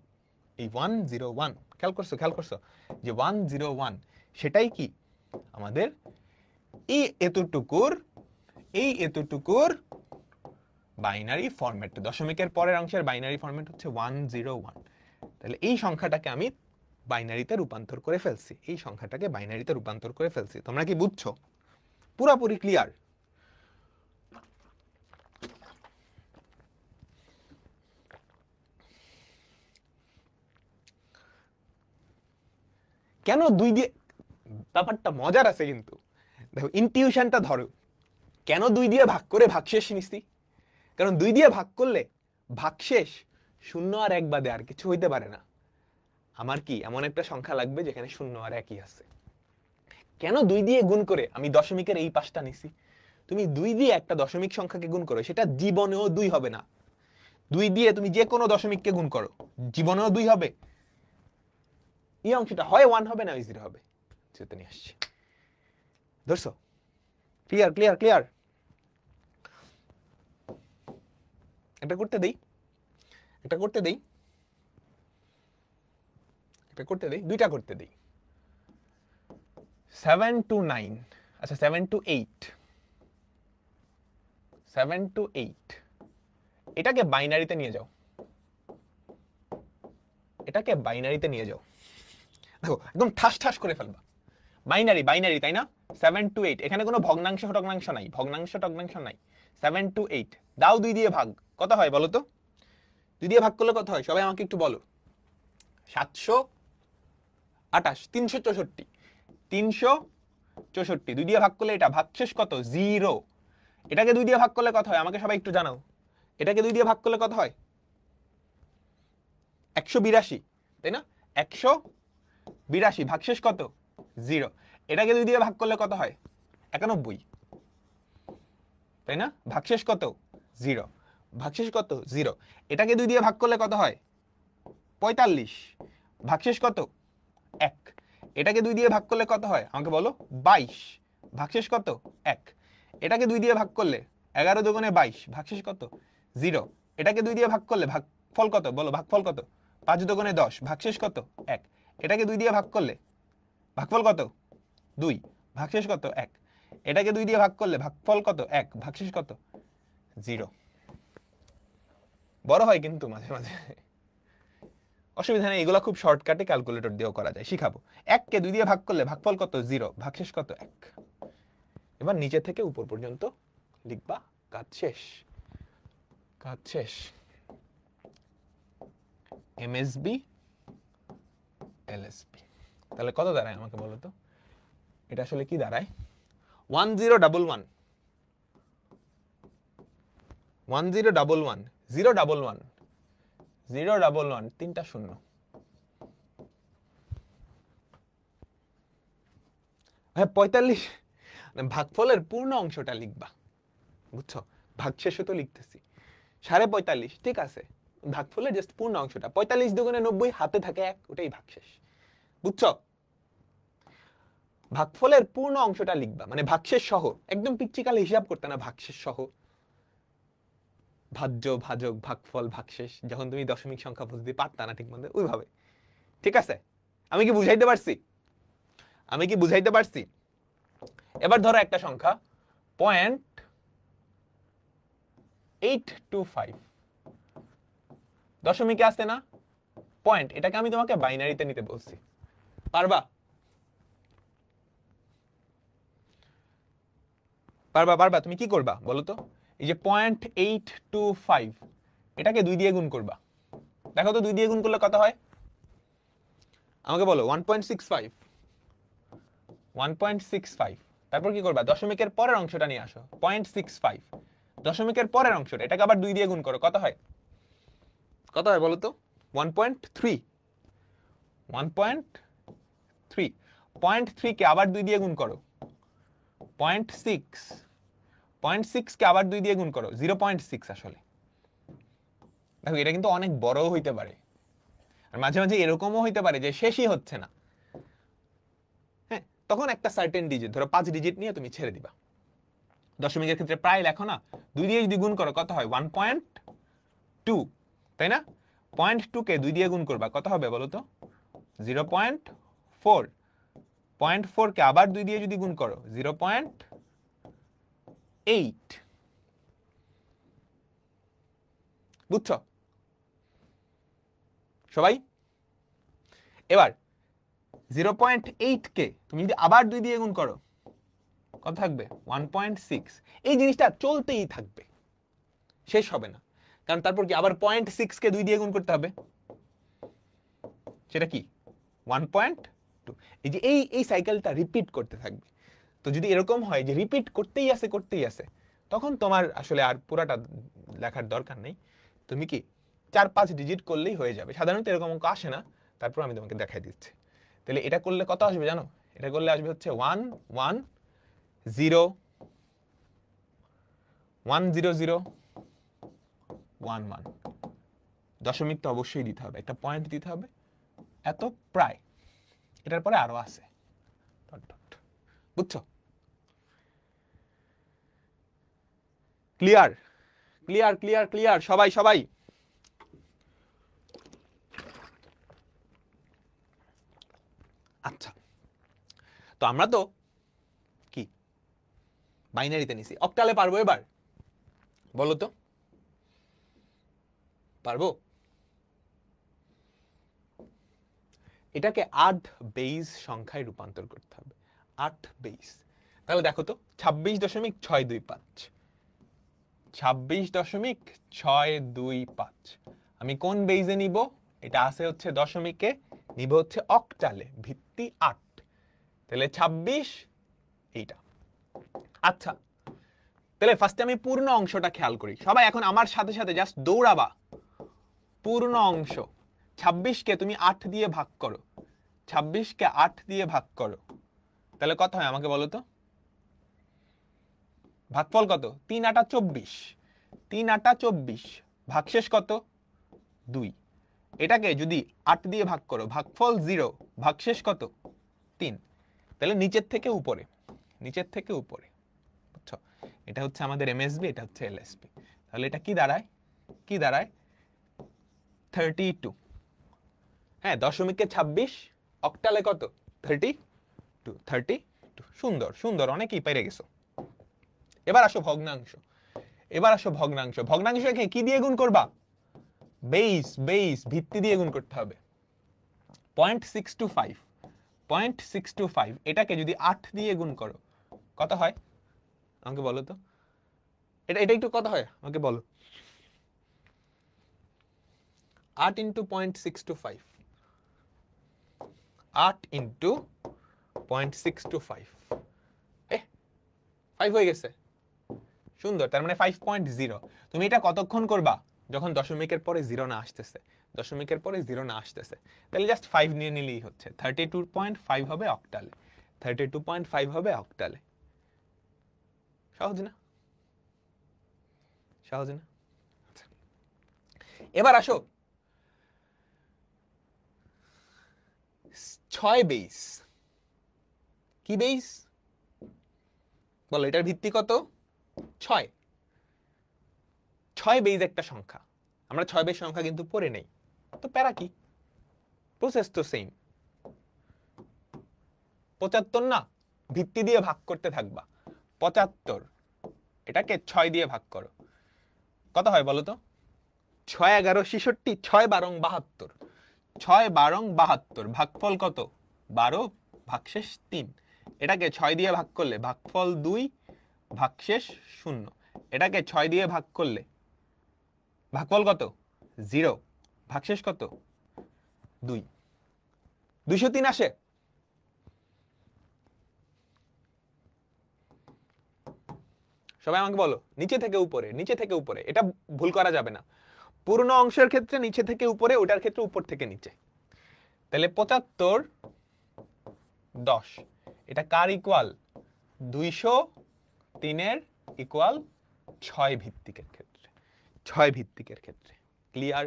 এই 101 খেয়াল করছো যে 101 সেটাই কি আমাদের এই এতটুকুর বাইনারি ফরম্যাট। দশমিকের পরের অংশের বাইনারি ফরম্যাট হচ্ছে 101। তাহলে এই সংখ্যাটাকে আমি বাইনারিতে রূপান্তর করে ফেলছি, এই সংখ্যাটাকে বাইনারিতে রূপান্তর করে ফেলছি। তোমরা কি বুঝছো? পুরোপুরি ক্লিয়ার? কেন 2 দিয়ে, ব্যাপারটা মজার আছে কিন্তু, দেখো ইনটিউশনটা ধরো, কেন 2 দিয়ে ভাগ করে ভাগশেষ নিছি? কারণ 2 দিয়ে ভাগ করলে ভাগশেষ 0 আর 1 বাদে আর কিছু হইতে পারে না। আমার কি এমন একটা সংখ্যা লাগবে যেখানে 0 আর 1ই আছে। কেন 2 দিয়ে গুণ করে আমি দশমিকের এই পাশটা নিছি? তুমি 2 দিয়ে একটা দশমিক সংখ্যাকে গুণ করো, সেটা জীবনেও 2 হবে না। 2 দিয়ে তুমি যে কোনো দশমিককে গুণ করো, জীবনেও 2 হবে। এই অংশটা হয় 1 হবে না 0 হবে। যেতে নিয়ে আসছি, ধরছো? Clear clear clear? এটা করতে দেই, এটা করতে দেই, এটা করতে দেই, দুইটা করতে দেই। 7 to 9, আচ্ছা 7 to 8, 7 to 8 এটাকে বাইনারিতে নিয়ে যাও, এটাকে বাইনারিতে নিয়ে যাও। দেখো একদম ঠাস ঠাস করে ফেলবা। বাইনারি বাইনারি, তাই না? 7 to 8, এখানে কোনো ভগ্নাংশ টগ্নাংশ নাই, ভগ্নাংশ টগ্নাংশ নাই। 7 to 8 দাও 2 দিয়ে ভাগ, কত হয় বলো তো? 2 দিয়ে ভাগ করলে কত হয় সবাই আমাকে একটু বলো। 728, 364, 364 2 দিয়ে ভাগ করলে এটা ভাগশেষ কত? 0। এটাকে 2 দিয়ে ভাগ করলে কত হয় আমাকে সবাই একটু জানাও। এটাকে 2 দিয়ে ভাগ করলে কত হয়? 182, তাই না? 182 ভাগশেষ কত? 0। এটাকে 2 দিয়ে ভাগ করলে কত হয়? 91, তাই না? ভাগশেষ কত? 0। ভাগশেষ কত? 0। এটাকে 2 দিয়ে ভাগ করলে কত হয়? 45, ভাগশেষ কত? 1। এটাকে 2 দিয়ে ভাগ করলে কত হয় আমাকে বলো? 22, ভাগশেষ কত? 1। এটাকে 2 দিয়ে ভাগ করলে 11 দুগুণে 22, ভাগশেষ কত? 0। এটাকে 2 দিয়ে ভাগ করলে ভাগফল কত বলো? ভাগফল কত? 5 দুগুণে 10, ভাগশেষ কত? 1। এটাকে 2 দিয়ে ভাগ করলে ভাগফল কত? 2, ভাগশেষ কত? 1। এটাকে 2 দিয়ে ভাগ করলে ভাগফল কত? 1, ভাগশেষ কত? 0। বড় হয় কিন্তু মাঝে মাঝে, অসুবিধা নেই, এগুলো খুব শর্টকাটে ক্যালকুলেটর দিয়েও করা যায়, শিখাবো। 1 কে 2 দিয়ে ভাগ করলে ভাগফল কত? 0, ভাগশেষ কত? 1। এবার নিচে থেকে উপর পর্যন্ত লিখবা, কাজ শেষ, কাজ শেষ। এমএসবি এলএসবি তাহলে কত দাঁড়ায় আমাকে বলো তো? এটা আসলে কি দাঁড়ায়? 1011, 1011, 011, 011, 3টা 0। হ্যাঁ 45, ভাগফলের পূর্ণ অংশটা লিখবা, বুঝছো? ভাগশেষও তো লিখতেছি। 45.5, ঠিক আছে, ভাগফলের জাস্ট পূর্ণ অংশটা। 45 দুগুণে 90, হাতে থাকে 1, ওটাই ভাগশেষ, বুঝছো? ভাগফলের পূর্ণ অংশটা লিখবা, মানে ভাগশেষ সহ, একদম পিচ্চিকালে হিসাব করতে না, ভাগশেষ সহ। ভাজ্য, ভাজক, ভাগফল, ভাগশেষ, যখন তুমি দশমিক সংখ্যা পদ্ধতি পারতা না ঠিক মতো ওইভাবে। ঠিক আছে, আমি কি বুঝাইতে পারছি? আমি কি বুঝাইতে পারছি? এবার ধরো একটা সংখ্যা 0.825, দশমিকে আসছে না পয়েন্ট, এটাকে আমি তোমাকে বাইনারিতে নিতে বলছি, পারবা? পারবা পারবা? তুমি কি করবা বলো তো? এই যে 0.825 এটাকে 2 দিয়ে গুণ করবা। দেখো তো 2 দিয়ে গুণ করলে কত হয়, আমাকে বলো। 1.65, 1.65। তারপর কি করবা, দশমিকের পরের অংশটা নিয়ে আসো, 0.65, দশমিকের পরের অংশটা, এটাকে আবার 2 দিয়ে গুণ করো, কত হয়? কত হয় বলো তো? 1.3, 1.3, 0.3 কে আবার 2 দিয়ে গুণ করো, 0.6, 0.6 কে আবার 2 দিয়ে গুণ করো, 0.6 আসলে। দেখো এটা কিন্তু অনেক বড় হইতে পারে, আর মাঝে মাঝে এরকমও হইতে পারে যে শেষই হচ্ছে না। হ্যাঁ, তখন একটা সার্টেন ডিজিট, ধরো 5 ডিজিট নিয়ে তুমি ছেড়ে দিবা। দশমিকের ক্ষেত্রে প্রায় লেখো না, 2 দিয়ে যদি গুণ করো কত হয়, 1.2, তাই না? 0.2 কে 2 দিয়ে গুণ করবা, কত হবে বলো তো? 0.4, 0.4 কে আবার 2 দিয়ে যদি গুণ করো, 0.8। বুঝছো সবাই? এবার 0.8 কে তুমি যদি আবার 2 দিয়ে গুণ করো, কত থাকবে? 1.6। এই জিনিসটা চলতেই থাকবে, শেষ হবে না, কারণ তারপর কি আবার 0.6 কে 2 দিয়ে গুণ করতে হবে, সেটা কি 1.2। এই যে এই সাইকেলটা রিপিট করতে থাকবে। তো যদি এরকম হয় যে রিপিট করতেই আছে, তখন তোমার আসলে আর পুরাটা লেখার দরকার নেই, তুমি কি 4-5 ডিজিট করলেই হয়ে যাবে। সাধারণত এরকম অঙ্ক আসে না, তারপর আমি তোমাকে দেখাই দিচ্ছি। তাহলে এটা করলে কত আসবে জানো? এটা করলে আসবে হচ্ছে 1100111, দশমিক তো অবশ্যই দিতে হবে, একটা পয়েন্ট দিতে হবে, এত প্রায়, এটার পরে আরো আছে, বুঝছো? ক্লিয়ার ক্লিয়ার ক্লিয়ার ক্লিয়ার সবাই সবাই? আচ্ছা, তো আমরা তো কি বাইনারিতে নিছি, অক্টালে পারবো এবার বলো তো? পারবো? এটাকে 8 বেস সংখ্যায় রূপান্তর করতে হবে, 8 বেস। তাহলে দেখো তো 26.625, 26.625 আমি কোন বেইজে নিব? এটা আছে হচ্ছে দশমিকে, নিব হচ্ছে অক্টালে, ভিত্তি 8, তাহলে 26 এইটা। আচ্ছা, তাহলে ফার্স্টে আমি পূর্ণ অংশটা খেয়াল করি। সবাই এখন আমার সাথে সাথে জাস্ট দৌড়াবা। পূর্ণ অংশ 26 কে তুমি 8 দিয়ে ভাগ করো, 26 কে 8 দিয়ে ভাগ করো, তাহলে কত হয় আমাকে বলো তো? ভাগফল কত? 3 8 24, 3 8 24, ভাগশেষ কত? 2। এটাকে যদি 8 দিয়ে ভাগ করো, ভাগফল 0, ভাগশেষ কত? 3। তাহলে নিচের থেকে উপরে, নিচের থেকে উপরে, বুঝছো? এটা হচ্ছে আমাদের এমএসবি, এটা হচ্ছে এলএসবি। তাহলে এটা কি দাঁড়ায়? কি দাঁড়ায়? 32। হ্যাঁ, দশমিকে 26, অক্টালে কত? 32, 32। সুন্দর সুন্দর, অনেকেই পেরে গেছো। এবার আসো ভগ্নাংশ, এবার আসো ভগ্নাংশ। ভগ্নাংশকে কি দিয়ে গুণ করবা? বেস, বেস, ভিত্তি দিয়ে গুণ করতে হবে। 0.625, 0.625 এটাকে যদি 8 দিয়ে গুণ করো, কত হয় আমাকে বলো তো? এটা এটা একটু কত হয় আমাকে বলো? 8 ইন্টু 0.625, 8 ইন্টু 0.625, 5 হয়ে গেছে। সুন্দর, তার মানে 5.0। তুমি এটা কতক্ষণ করবা? যখন দশমিকের পরে 0 না আসতেছে, দশমিকের পরে 0 না আসতেছে, তাহলে জাস্ট 5 নিয়ে নিলেই হচ্ছে। 32.5 হবে অক্টালে, 32.5 হবে অক্টালে। সহজ না? সহজ না? এবার আসো 6 বেস। কি বেস বলো? এটার ভিত্তি কত? 6। 6 বেজ একটা সংখ্যা, আমরা 6 বেজ সংখ্যা কিন্তু পড়ে নেই, তো প্যারা কি, প্রসেস তো সেম। 75 না, ভিত্তি দিয়ে ভাগ করতে থাকবা। 75, এটাকে 6 দিয়ে ভাগ করো, কত হয় বলো তো? 6 11 66, 6 12 72, 6 12 72, ভাগফল কত? 12 ভাগশেষ 3। এটাকে 6 দিয়ে ভাগ করলে ভাগফল 2 ভাগশেষ 0। এটাকে 6 দিয়ে ভাগ করলে ভাগফল কত? 0, ভাগশেষ কত? 2। 203 আসে? সবাই আমাকে বলো, নিচে থেকে উপরে, নিচে থেকে উপরে, এটা ভুল করা যাবে না। পূর্ণ অংশের ক্ষেত্রে নিচে থেকে উপরে, ওটার ক্ষেত্রে উপর থেকে নিচে। তাহলে 75 10, এটা কার ইকুয়াল? 203 এর ইকুয়াল 6 ভিত্তিকের ক্ষেত্রে, 6 ভিত্তিকের ক্ষেত্রে। ক্লিয়ার?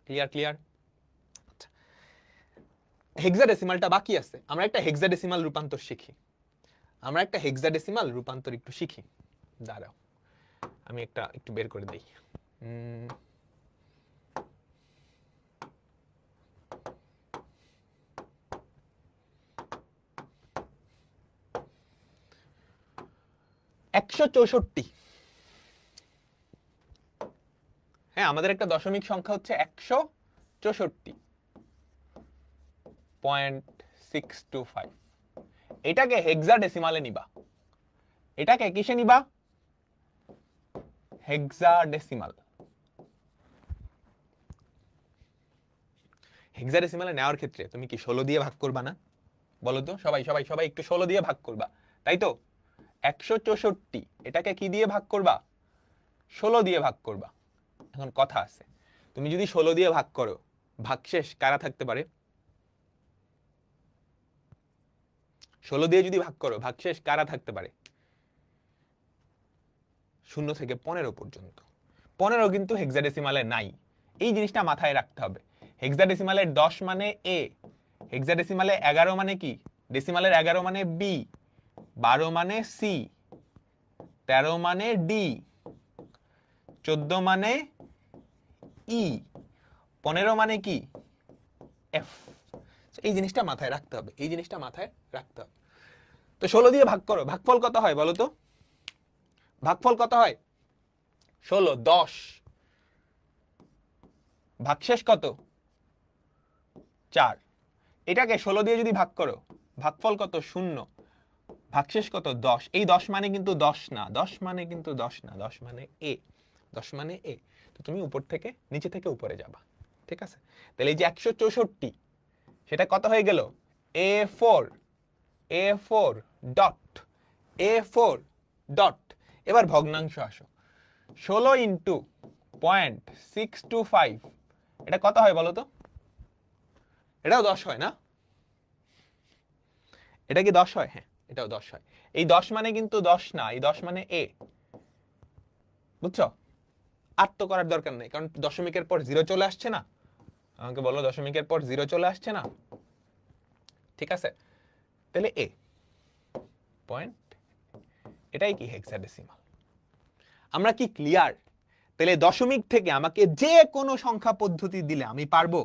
Clear clear. আচ্ছা, হেক্সাডেসিমালটা বাকি আছে, আমরা একটা হেক্সাডেসিমাল রূপান্তর শিখি। আমরা একটা হেক্সাডেসিমাল রূপান্তর একটু শিখি। দাঁড়াও, আমি একটু বের করে দিই। 164। হ্যাঁ, আমাদের একটা দশমিক সংখ্যা হচ্ছে 164.625। এটাকে হেক্সাডেসিমালে নিবা। এটাকে কিসে নিবা? হেক্সাডেসিমাল। হেক্সাডেসিমালে নেওয়ার ক্ষেত্রে তুমি কি 16 দিয়ে ভাগ করবা না? বলো তো সবাই সবাই সবাই একটু 16 দিয়ে ভাগ করবা, তাই তো? 164, এটাকে কি দিয়ে ভাগ করবা? 16 দিয়ে ভাগ করবা। এখন কথা আছে, তুমি যদি 16 দিয়ে ভাগ করো, ভাগশেষ কারা থাকতে পারে? 16 দিয়ে যদি ভাগ করো, ভাগশেষ কারা থাকতে পারে? 0 থেকে 15 পর্যন্ত। 15 কিন্তু হেক্সাডেসিমালে নাই, এই জিনিসটা মাথায় রাখতে হবে। হেক্সাডেসিমালের 10 মানে এ, হেক্সাডেসিমালে 11 মানে কি? ডেসিমালের 11 মানে বি, 12 মানে সি, 13 মানে ডি, 14 মানে ই, 15 মানে কি? এফ। এই জিনিসটা মাথায় রাখতে হবে, এই জিনিসটা মাথায় রাখতে হবে। তো 16 দিয়ে ভাগ করো, ভাগফল কত হয় বলো তো? ভাগফল কত হয়? 16, 10, ভাগশেষ কত? 4। এটাকে 16 দিয়ে যদি ভাগ করো, ভাগফল কত? 0, ভাগশেষ কত? 10। এই 10 মানে কিন্তু 10 না, 10 মানে কিন্তু 10 না, 10 মানে এ, 10 মানে এ। তো তুমি উপর থেকে নিচে থেকে উপরে যাবা, ঠিক আছে? তাহলে এই যে 164, সেটা কত হয়ে গেল? A4, A4 dot, A4 dot. এবার ভগ্নাংশ আসো, 16 ইন্টু 0.625, এটা কত হয় বলো তো? এটাও 10 হয় না? এটা কি 10 হয়? হ্যাঁ, এটাও 10 হয়। এই 10 মানে কিন্তু 10 না, এই 10 মানে এ, বুঝছো? আর তো করার দরকার নেই, কারণ দশমিকের পর 0 চলে আসছে না। আমাকে বলো, দশমিকের পর 0 চলে আসছে না? ঠিক আছে, তাহলে এ পয়েন্ট, এটাই কি হেক্সাডেসিমাল। আমরা কি ক্লিয়ার? তাহলে দশমিক থেকে আমাকে যে কোনো সংখ্যা পদ্ধতি দিলে আমি পারবো।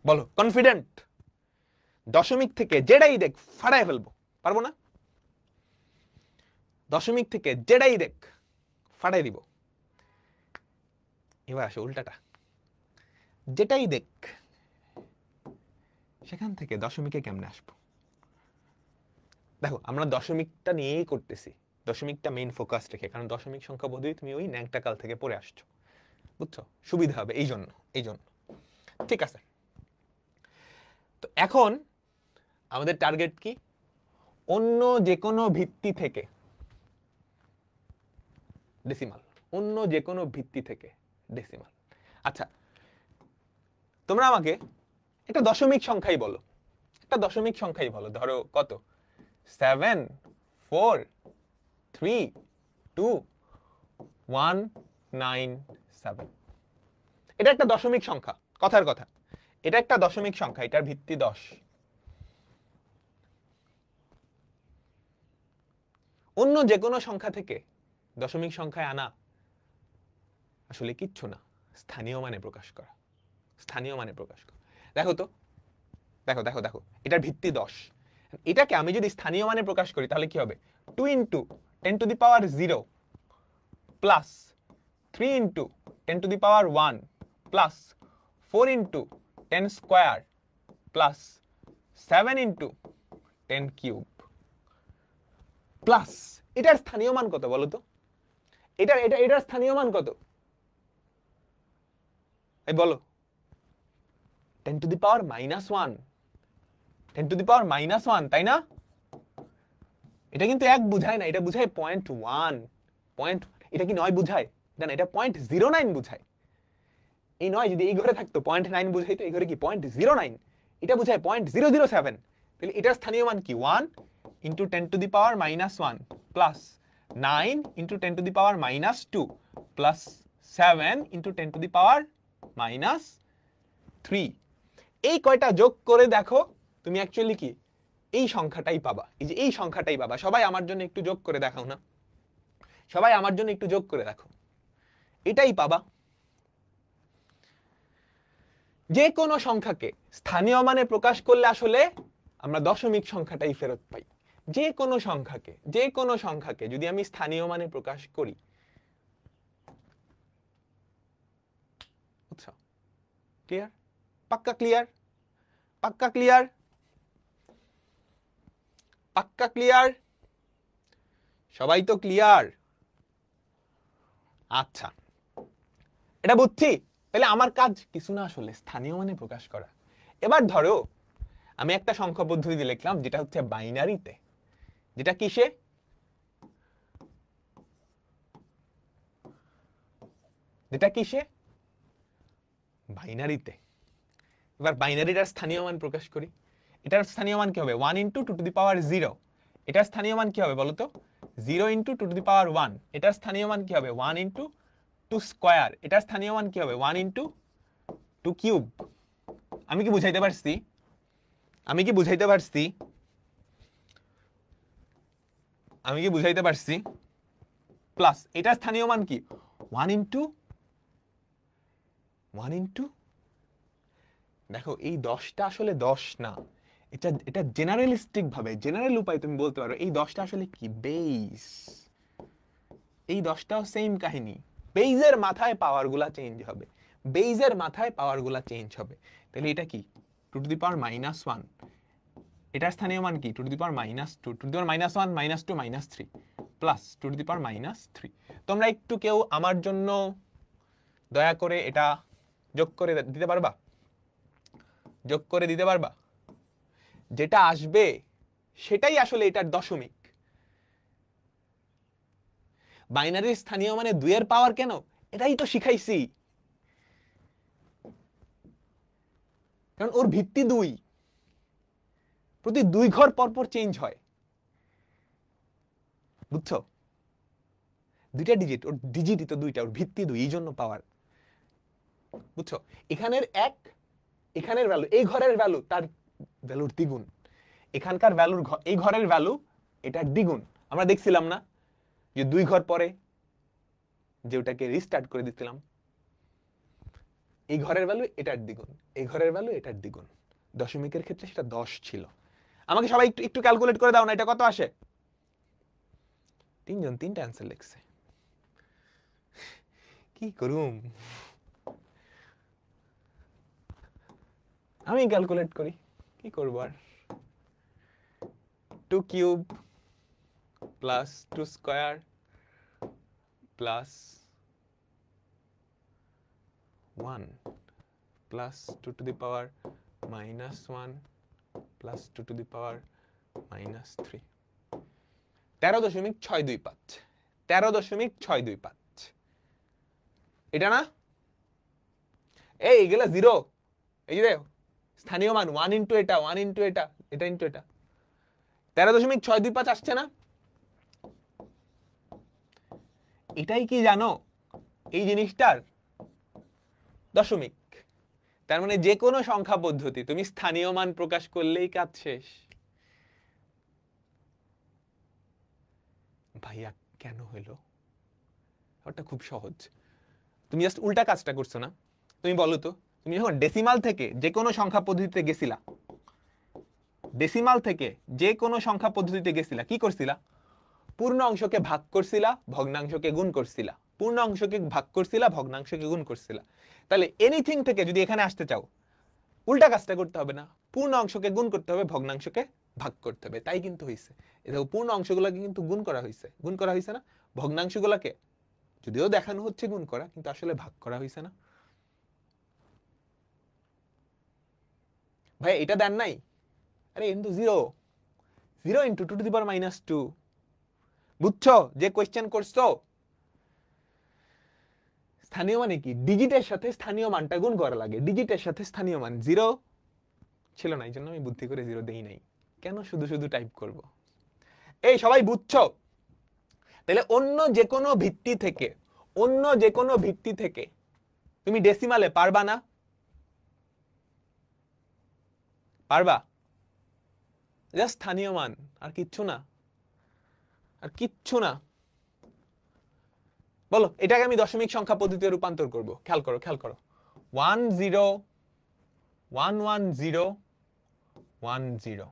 বলো কনফিডেন্ট? দশমিক থেকে যেটাই দেখ ফাড়ায় ফেলবো, পারবো না? দশমিক থেকে যেটাই দেখ ফাড়াই দিব। এবার আসো উল্টাটা, যেটাই দেখ সেখান থেকে দশমিকে কেমনে আসবো? দেখো, আমরা দশমিকটা নিয়েই করতেছি, দশমিকটা মেইন ফোকাস রেখে, কারণ দশমিক সংখ্যা বোধহয় তুমি ওই ন্যাংটা কাল থেকে পড়ে আসছো, বুঝছো? সুবিধা হবে এই জন্য, এই জন্য। ঠিক আছে, তো এখন আমাদের টার্গেট কি? অন্য যে কোনো ভিত্তি থেকে ডেসিমাল, অন্য যে কোনো ভিত্তি থেকে ডেসিমাল। আচ্ছা, তোমরা আমাকে একটা দশমিক সংখ্যাই বলো, একটা দশমিক সংখ্যাই বলো। ধরো কত? 7 4 3 2 1 9 7। এটা একটা দশমিক সংখ্যা, কথার কথা, এটা একটা দশমিক সংখ্যা, এটার ভিত্তি 10। অন্য যে কোনো সংখ্যা থেকে দশমিক সংখ্যায় আনা আসলে কিচ্ছু না, স্থানীয় মানে প্রকাশ করা, স্থানীয় মানে প্রকাশ করা। দেখো তো, দেখো দেখো দেখো, এটার ভিত্তি 10। এটাকে আমি যদি স্থানীয় মানে প্রকাশ করি তাহলে কি হবে? 2 into 10 to the power 0 plus 3 into 10 to the power 1 plus 4 into 10 square plus 7 into 10 cube plus এটার স্থানীয় মান কত বলো তো? এটার স্থানীয় মান কত? এই বলো। 10 to the power -1, 10 to the power -1, তাই না? এটা কিন্তু 1 বুঝায় না, এটা বুঝায় 0.1 পয়েন্ট। এটা কি 9 বুঝায়? না, এটা 0.09 বুঝায়। এই 9 যদি এই ঘরে থাকতো 0.9 বুঝাইতো, এই ঘরে কি 0.09, এটা বুঝায় 0.007। তাহলে এটার স্থানীয় মান কি? 1 into 10 to the power -1 plus 9 into 10 to the power -2 plus 7 into 10 to the power -3। এই কয়টা যোগ করে দেখো তুমি অ্যাকচুয়ালি কি এই সংখ্যাটাই পাবা। এই যে এই সংখ্যাটাই পাবা। সবাই আমার জন্য একটু যোগ করে দেখাও না, সবাই আমার জন্য একটু যোগ করে দেখো, এটাই পাবা। যে কোনো সংখ্যাকে স্থানীয় মানে প্রকাশ করলে আসলে আমরা দশমিক সংখ্যাটাই ফেরত পাই। যে কোনো সংখ্যাকে যদি আমি স্থানীয় মানে প্রকাশ করি, আচ্ছা ক্লিয়ার? পাক্কা ক্লিয়ার? পাক্কা ক্লিয়ার? পাক্কা ক্লিয়ার? সবাই তো ক্লিয়ার? আচ্ছা, এটা বুঝছি। তাহলে আমার কাজ কিছু না আসলে স্থানীয় মানে প্রকাশ করা। এবার ধরো আমি একটা সংখ্যা পদ্ধতি লিখলাম যেটা হচ্ছে বাইনারিতে, যেটা কিসে? যেটা কিসে? বাইনারিতে। এবার বাইনারিটার স্থানীয় মান প্রকাশ করি। এটার স্থানীয় মান কি হবে? 1 ইন্টু 2 টু দি পাওয়ার 0। এটার স্থানীয় মান কি হবে বলো তো? 0 ইন্টু 2 টু দি পাওয়ার 1। এটার স্থানীয় মান কি হবে? 1 ইন্টু 2 স্কোয়ার। এটার স্থানীয় মান কি হবে? 1 ইন্টু 2 কিউব। আমি কি বুঝাইতে পারছি? আমি কি বুঝাইতে পারছি? আমি কি বুঝাইতে পারছি? প্লাস এটার স্থানীয় মান কি? 1 ইন্টু দেখো এই 10টা আসলে 10 না, এটা জেনারেলিস্টিক ভাবে, জেনারেল উপায় তুমি বলতে পারো এই 10টা আসলে কি? বেস। এই 10টাও সেম কাহিনী। বেইজের মাথায় পাওয়ার গুলা চেঞ্জ হবে, বেইজের মাথায় পাওয়ার গুলা চেঞ্জ হবে। তাহলে এটা কি? 2 টু দি পাওয়ার -1। এটার স্থানীয় মান কি? 2 to the power -2, 2 to the power -1 -2 -3 plus 2 to the power -3। তোমরা একটু কেউ আমার জন্য দয়া করে এটা যোগ করে দিতে পারবা? যোগ করে দিতে পারবা? যেটা আসবে সেটাই আসলে এটার দশমিক। বাইনারির স্থানীয় মানে 2 এর পাওয়ার কেন? এটাই তো শিখাইছি, কারণ ওর ভিত্তি 2, প্রতি 2 ঘর পর পর চেঞ্জ হয়, বুঝছো? 2টা ডিজিট, ওর ডিজিটই তো 2টা, ওর ভিত্তি 2, এই জন্য পাওয়ার, বুঝছো? এখানের 1, এখানের ভ্যালু, এই ঘরের ভ্যালু তার ভ্যালুর দ্বিগুণ, এখানকার ভ্যালুর এই ঘরের ভ্যালু এটার দ্বিগুণ। আমরা দেখছিলাম না যে 2 ঘর পরে যে ওটাকে রিস্টার্ট করে দিছিলাম, এই ঘরের ভ্যালু এটার দ্বিগুণ, এই ঘরের ভ্যালু এটার দ্বিগুণ। দশমিকের ক্ষেত্রে সেটা 10 ছিল। আমাকে সবাই একটু একটু ক্যালকুলেট করে দাও না, এটা কত আসে? 3 জন 3টা অ্যান্সার লিখছে, কি করুম? আমি ক্যালকুলেট করি, কি করব আর? 2 cube plus 2 square plus 1 plus 2 to the power -1 plus 2 to the power -3, 13.625, 13.625। এটা না? এই গেলা 0, এই যে স্থানীয় মান 1 ইন্টু এটা, 1 ইন্টু এটা, এটা ইন্টু এটা, 13.625 আসছে না? এটাই কি জানো এই জিনিসটার দশমিক। তার মানে যে কোনো সংখ্যা পদ্ধতি তুমি স্থানীয় মান প্রকাশ করলেই কাজ শেষ। ভাইয়া কেন হইলো? ওটা খুব সহজ, তুমি জাস্ট উল্টা কাজটা করছো না। তুমি বলো তো, তুমি যখন ডেসিমাল থেকে যে কোনো সংখ্যা পদ্ধতিতে গেছিলা, ডেসিমাল থেকে যে কোনো সংখ্যা পদ্ধতিতে গেছিলা, কি করছিলা? পূর্ণ অংশকে ভাগ করছিলা, ভগ্নাংশকে গুণ করছিলা, পূর্ণ অংশকে ভাগ করছিলা, ভগ্নাংশকে গুণ করছিলা। তাহলে এনিথিং থেকে যদি এখানে আসতে চাও, উল্টা কাজটা করতে হবে না, পূর্ণ অংশকে গুণ করতে হবে, ভগ্নাংশকে ভাগ করতে হবে। তাই কিন্তু হয়েছে, এটা পূর্ণ অংশগুলোকে কিন্তু গুণ করা হয়েছে, গুণ করা হয়েছে না, ভগ্নাংশগুলোকে যদিও দেখানো হচ্ছে গুণ করা, কিন্তু আসলে ভাগ করা হয়েছে না। ভাই এটা দেন নাই? আরে কিন্তু zero, zero into two to the power -2। বুঝছো যে কোয়েশ্চেন করছো? স্থানীয় মানে কি? ডিজিটের সাথে স্থানীয় মানটা গুণ করা লাগে। ডিজিটের সাথে স্থানীয় মান জিরো ছিল না, এই জন্য আমি বুদ্ধি করে জিরো দেই নাই। কেন শুধু শুধু টাইপ করব? এই সবাই বুঝছো? তাহলে অন্য যে কোনো ভিত্তি থেকে, অন্য যে কোনো ভিত্তি থেকে তুমি ডেসিমালে পারবা না? পারবা? জাস্ট স্থানীয় মান, আর কিচ্ছু না, আর কিচ্ছু না। বলো এটাকে আমি দশমিক সংখ্যা পদ্ধতিতে রূপান্তর করব। খেয়াল করো, খেয়াল করো। 1 0 1 1 0 1 0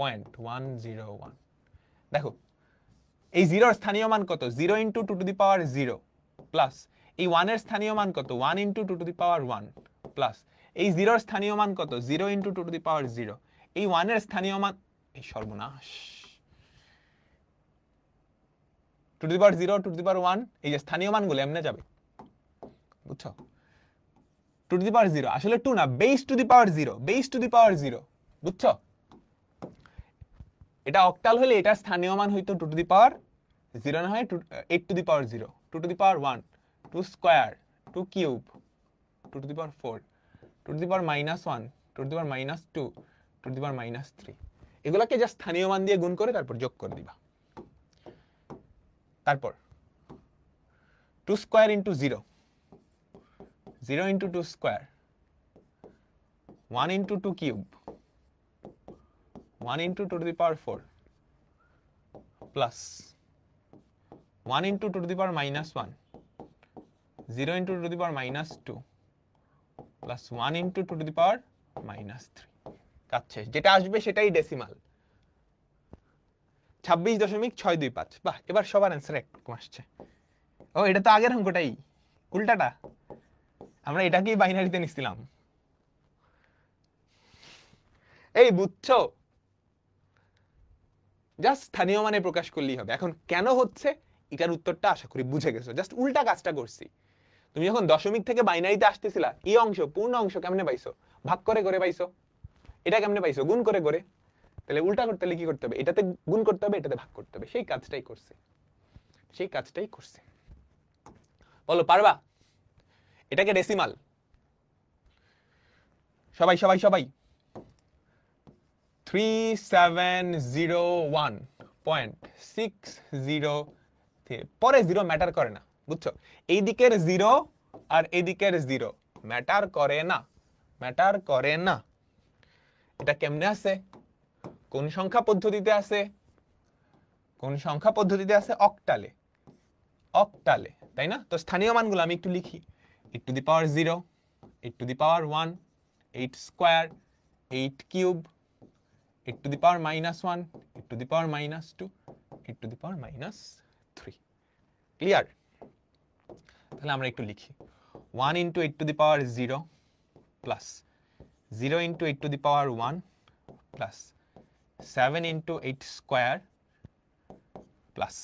.101। দেখো এই জিরোর স্থানীয় মান কত? 0 into two to the power 0 plus এই 1 এর স্থানীয় মান কত? 1 into two to the power 1 plus এই জিরোর স্থানীয় মান কত? 0 into two to the power 0। এই 1 এর স্থানীয় মান, এই সর্বনাশ, two to the power 0 two to the power 1, এই যে স্থানীয় মানগুলো এমনে যাবে, বুঝছো? টু টু দি পাওয়ার 0 আসলে 2 না, base to the power 0, base to the power 0, বুঝছো? এটা অক্টাল হলে এটার স্থানীয় মান হইতো টু টু দি পাওয়ার 0 না হয় 8 to the power 0, 2 to the power 1, 2 square, 2 cube, 2 to the power 4, 2 to the power -1, 2 to the power -2, 2 to the power -3। এগুলাকে জাস্ট স্থানীয় মান দিয়ে গুণ করে তারপর যোগ করে দিবা। তারপর 2 square into 0, 0 into 2 square, 1 into 2 cube, 1 into 2 to the power 4 plus 1 into 2 to the power -1, 0 into 2 to the power -2 plus 1 into 2 to the power -3। কাজ শেষ। যেটা আসবে সেটাই ডেসিমাল। 26.625। বাহ, এবার সবার অ্যান্সার একরকম আসছে। ও এটা তো আগের অঙ্কটাই, উল্টাটা। আমরা এটাকেই বাইনারিতে নিছিলাম। এই বুঝছো? জাস্ট স্থানীয় মানে প্রকাশ করলেই হবে। এখন কেন হচ্ছে এটার উত্তরটা আশা করি বুঝে গেছো। জাস্ট উল্টা কাজটা করছি। তুমি যখন দশমিক থেকে বাইনারিতে আসতেছিলা, এই অংশ পূর্ণ অংশ কেমনে পাইছো? ভাগ করে করে পাইছো। এটা কেমনে পাইছো? গুণ করে করে। তাহলে উল্টা করতে হলে কি করতে হবে? এটাতে গুণ করতে হবে, এটাতে ভাগ করতে হবে। সেই কাজটাই করছে, সেই কাজটাই করছে। বলো পারবা? এটাকে ডেসিমাল। সবাই সবাই সবাই 3701.60, পরে জিরো ম্যাটার করে না, বুঝছো? এই দিকের জিরো আর এই দিকের জিরো ম্যাটার করে না, ম্যাটার করে না। এটা কেমনে আছে? কোন সংখ্যা পদ্ধতিতে আছে? কোন সংখ্যা পদ্ধতিতে আছে? অক্টালে, অক্টালে, তাই না? তো স্থানীয় মানগুলো আমি একটু লিখি। 8 to the power 0, 8 to the power 1, 8 square, 8 cube, 8 to the power -1, 8 to the power -2, 8 to the power -3। Clear? তাহলে আমরা একটু লিখি। 1 into 8 to the power 0 plus 0 into 8 to the power 1 plus 7 into 8 square plus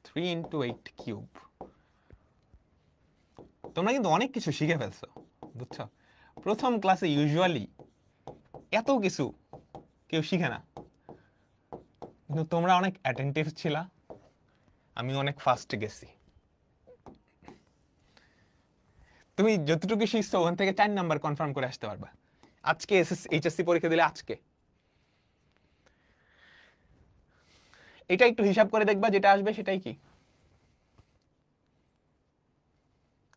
3 into 8 cube. তোমরা কিন্তু অনেক কিছু শিখে ফেলছো, বুঝছো? প্রথম ক্লাসে ইউজুয়ালি এত কিছু কেউ শিখে না, কিন্তু তোমরা অনেক অ্যাটেন্টিভ ছিলা, আমি অনেক ফাস্ট গেছি। তুমি যতটুকু শিখছো ওখান থেকে 4 নাম্বার কনফার্ম করে আসতে পারবা আজকে। এইচএসসি পরীক্ষা দিলে আজকে এটা একটু হিসাব করে দেখবা, যেটা আসবে সেটাই কি।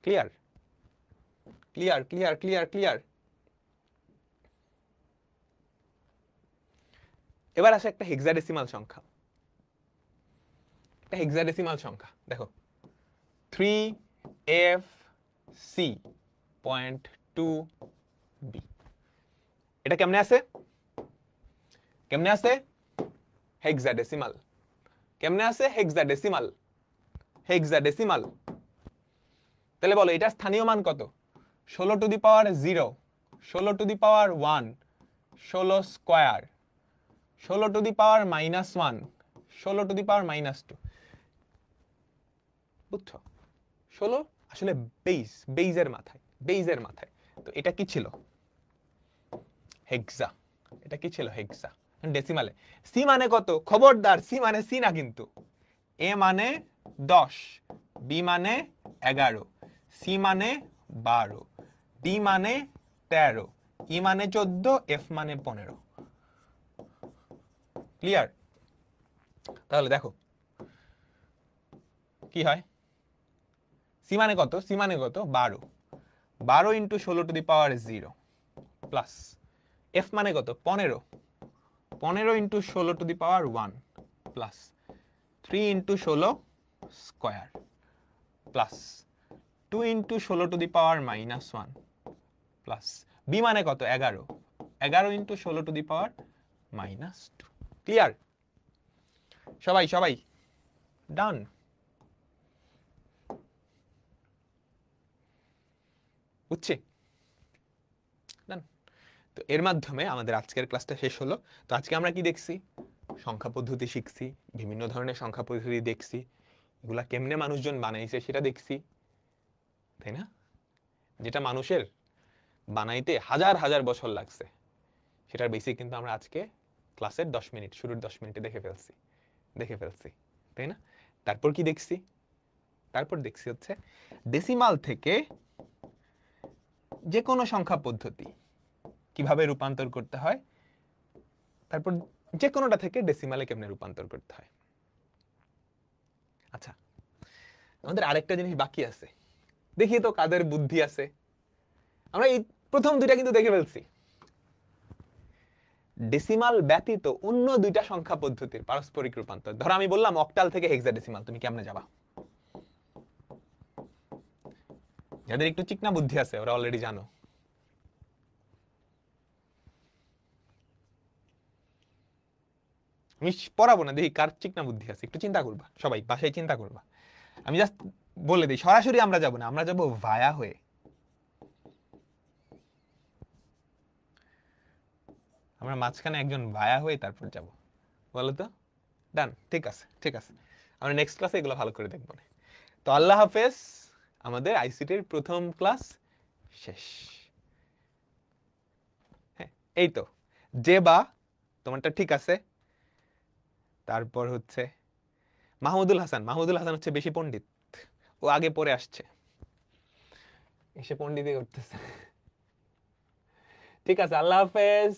Clear? Clear clear clear clear. এবার আসে একটা হেক্সাডেসিমাল সংখ্যা। একটা হেক্সাডেসিমাল সংখ্যা দেখো 3FC.2B এটা কেমনে আছে হেক্সাডেসিমাল কেমনে আছে হেক্সাডেসিমাল তাহলে বলো এটা স্থানীয় মান কত 16 to the power 0 16 to the power 1 16 square 16 to the power -1 16 to the power -2 বুঝছো 16 আসলে বেইজের মাথায় তো এটা কি ছিল হেক্সা এটা কি ছিল হেক্সা ডেসিমালে সি মানে কত খবরদার সি মানে সি না কিন্তু এ মানে 10 বি মানে 11 সি মানে 12 ডি মানে 13 ই মানে 14 এফ মানে 15 ক্লিয়ার তাহলে দেখো কি হয় সি মানে কত 12 12 into 16 to the power 0 plus F মানে কত 15 15 into 16 to the power 1 plus 3 into 16 square plus 2 into 16 to the power -1 plus B মানে কত 11 11 into 16 to the power -2 clear সবাই ডান বুঝছি ডান তো এর মাধ্যমে আমাদের আজকের ক্লাসটা শেষ হলো তো আজকে আমরা কি দেখছি সংখ্যা পদ্ধতি শিখছি বিভিন্ন ধরনের সংখ্যা পদ্ধতি দেখছি এগুলা কেমনে মানুষজন বানাইছে সেটা দেখছি তাই না যেটা মানুষের বানাইতে হাজার হাজার বছর লাগছে সেটার বেসিক কিন্তু আমরা আজকে ক্লাসের 10 মিনিট শুরুর 10 মিনিটে দেখে ফেলছি তাই না তারপর কি দেখছি হচ্ছে ডেসিমাল থেকে যে কোনো সংখ্যা পদ্ধতি কিভাবে রূপান্তর করতে হয় তারপর যে কোনোটা থেকে ডেসিমালে কেমনে রূপান্তর করতে হয় আচ্ছা আমাদের আরেকটা জিনিস বাকি আছে দেখি তো কাদের বুদ্ধি আছে আমরা এই প্রথম দুইটা কিন্তু দেখে ফেলছি ডেসিমাল ব্যতীত অন্য দুইটা সংখ্যা পদ্ধতির পারস্পরিক রূপান্তর ধরো আমি বললাম অক্টাল থেকে হেক্সাডেসিমাল তুমি কেমনে যাবা যাদের একটু চিকনা বুদ্ধি আছে ওরা অলরেডি জানো আমি পড়াবো না দেখি কার চিকনা বুদ্ধি আছে একটু চিন্তা করবা সবাই বাসায় চিন্তা করবা আমি জাস্ট বলে দিই সরাসরি আমরা যাব না আমরা যাব ভায়া হয়ে আমরা মাঝখানে একজন ভায়া হয়ে তারপর যাব বলো তো ডান ঠিক আছে আমরা নেক্সট ক্লাসে এগুলো ভালো করে দেখবো না তো আল্লাহ হাফেজ আমাদের আইসিটির প্রথম ক্লাস শেষ হ্যাঁ এই তো যে বা তোমারটা ঠিক আছে তারপর হচ্ছে মাহমুদুল হাসান হচ্ছে বেশি পণ্ডিত ও আগে পড়ে আসছে এসে পণ্ডিতই করতেছে ঠিক আছে আল্লাহ হাফেজ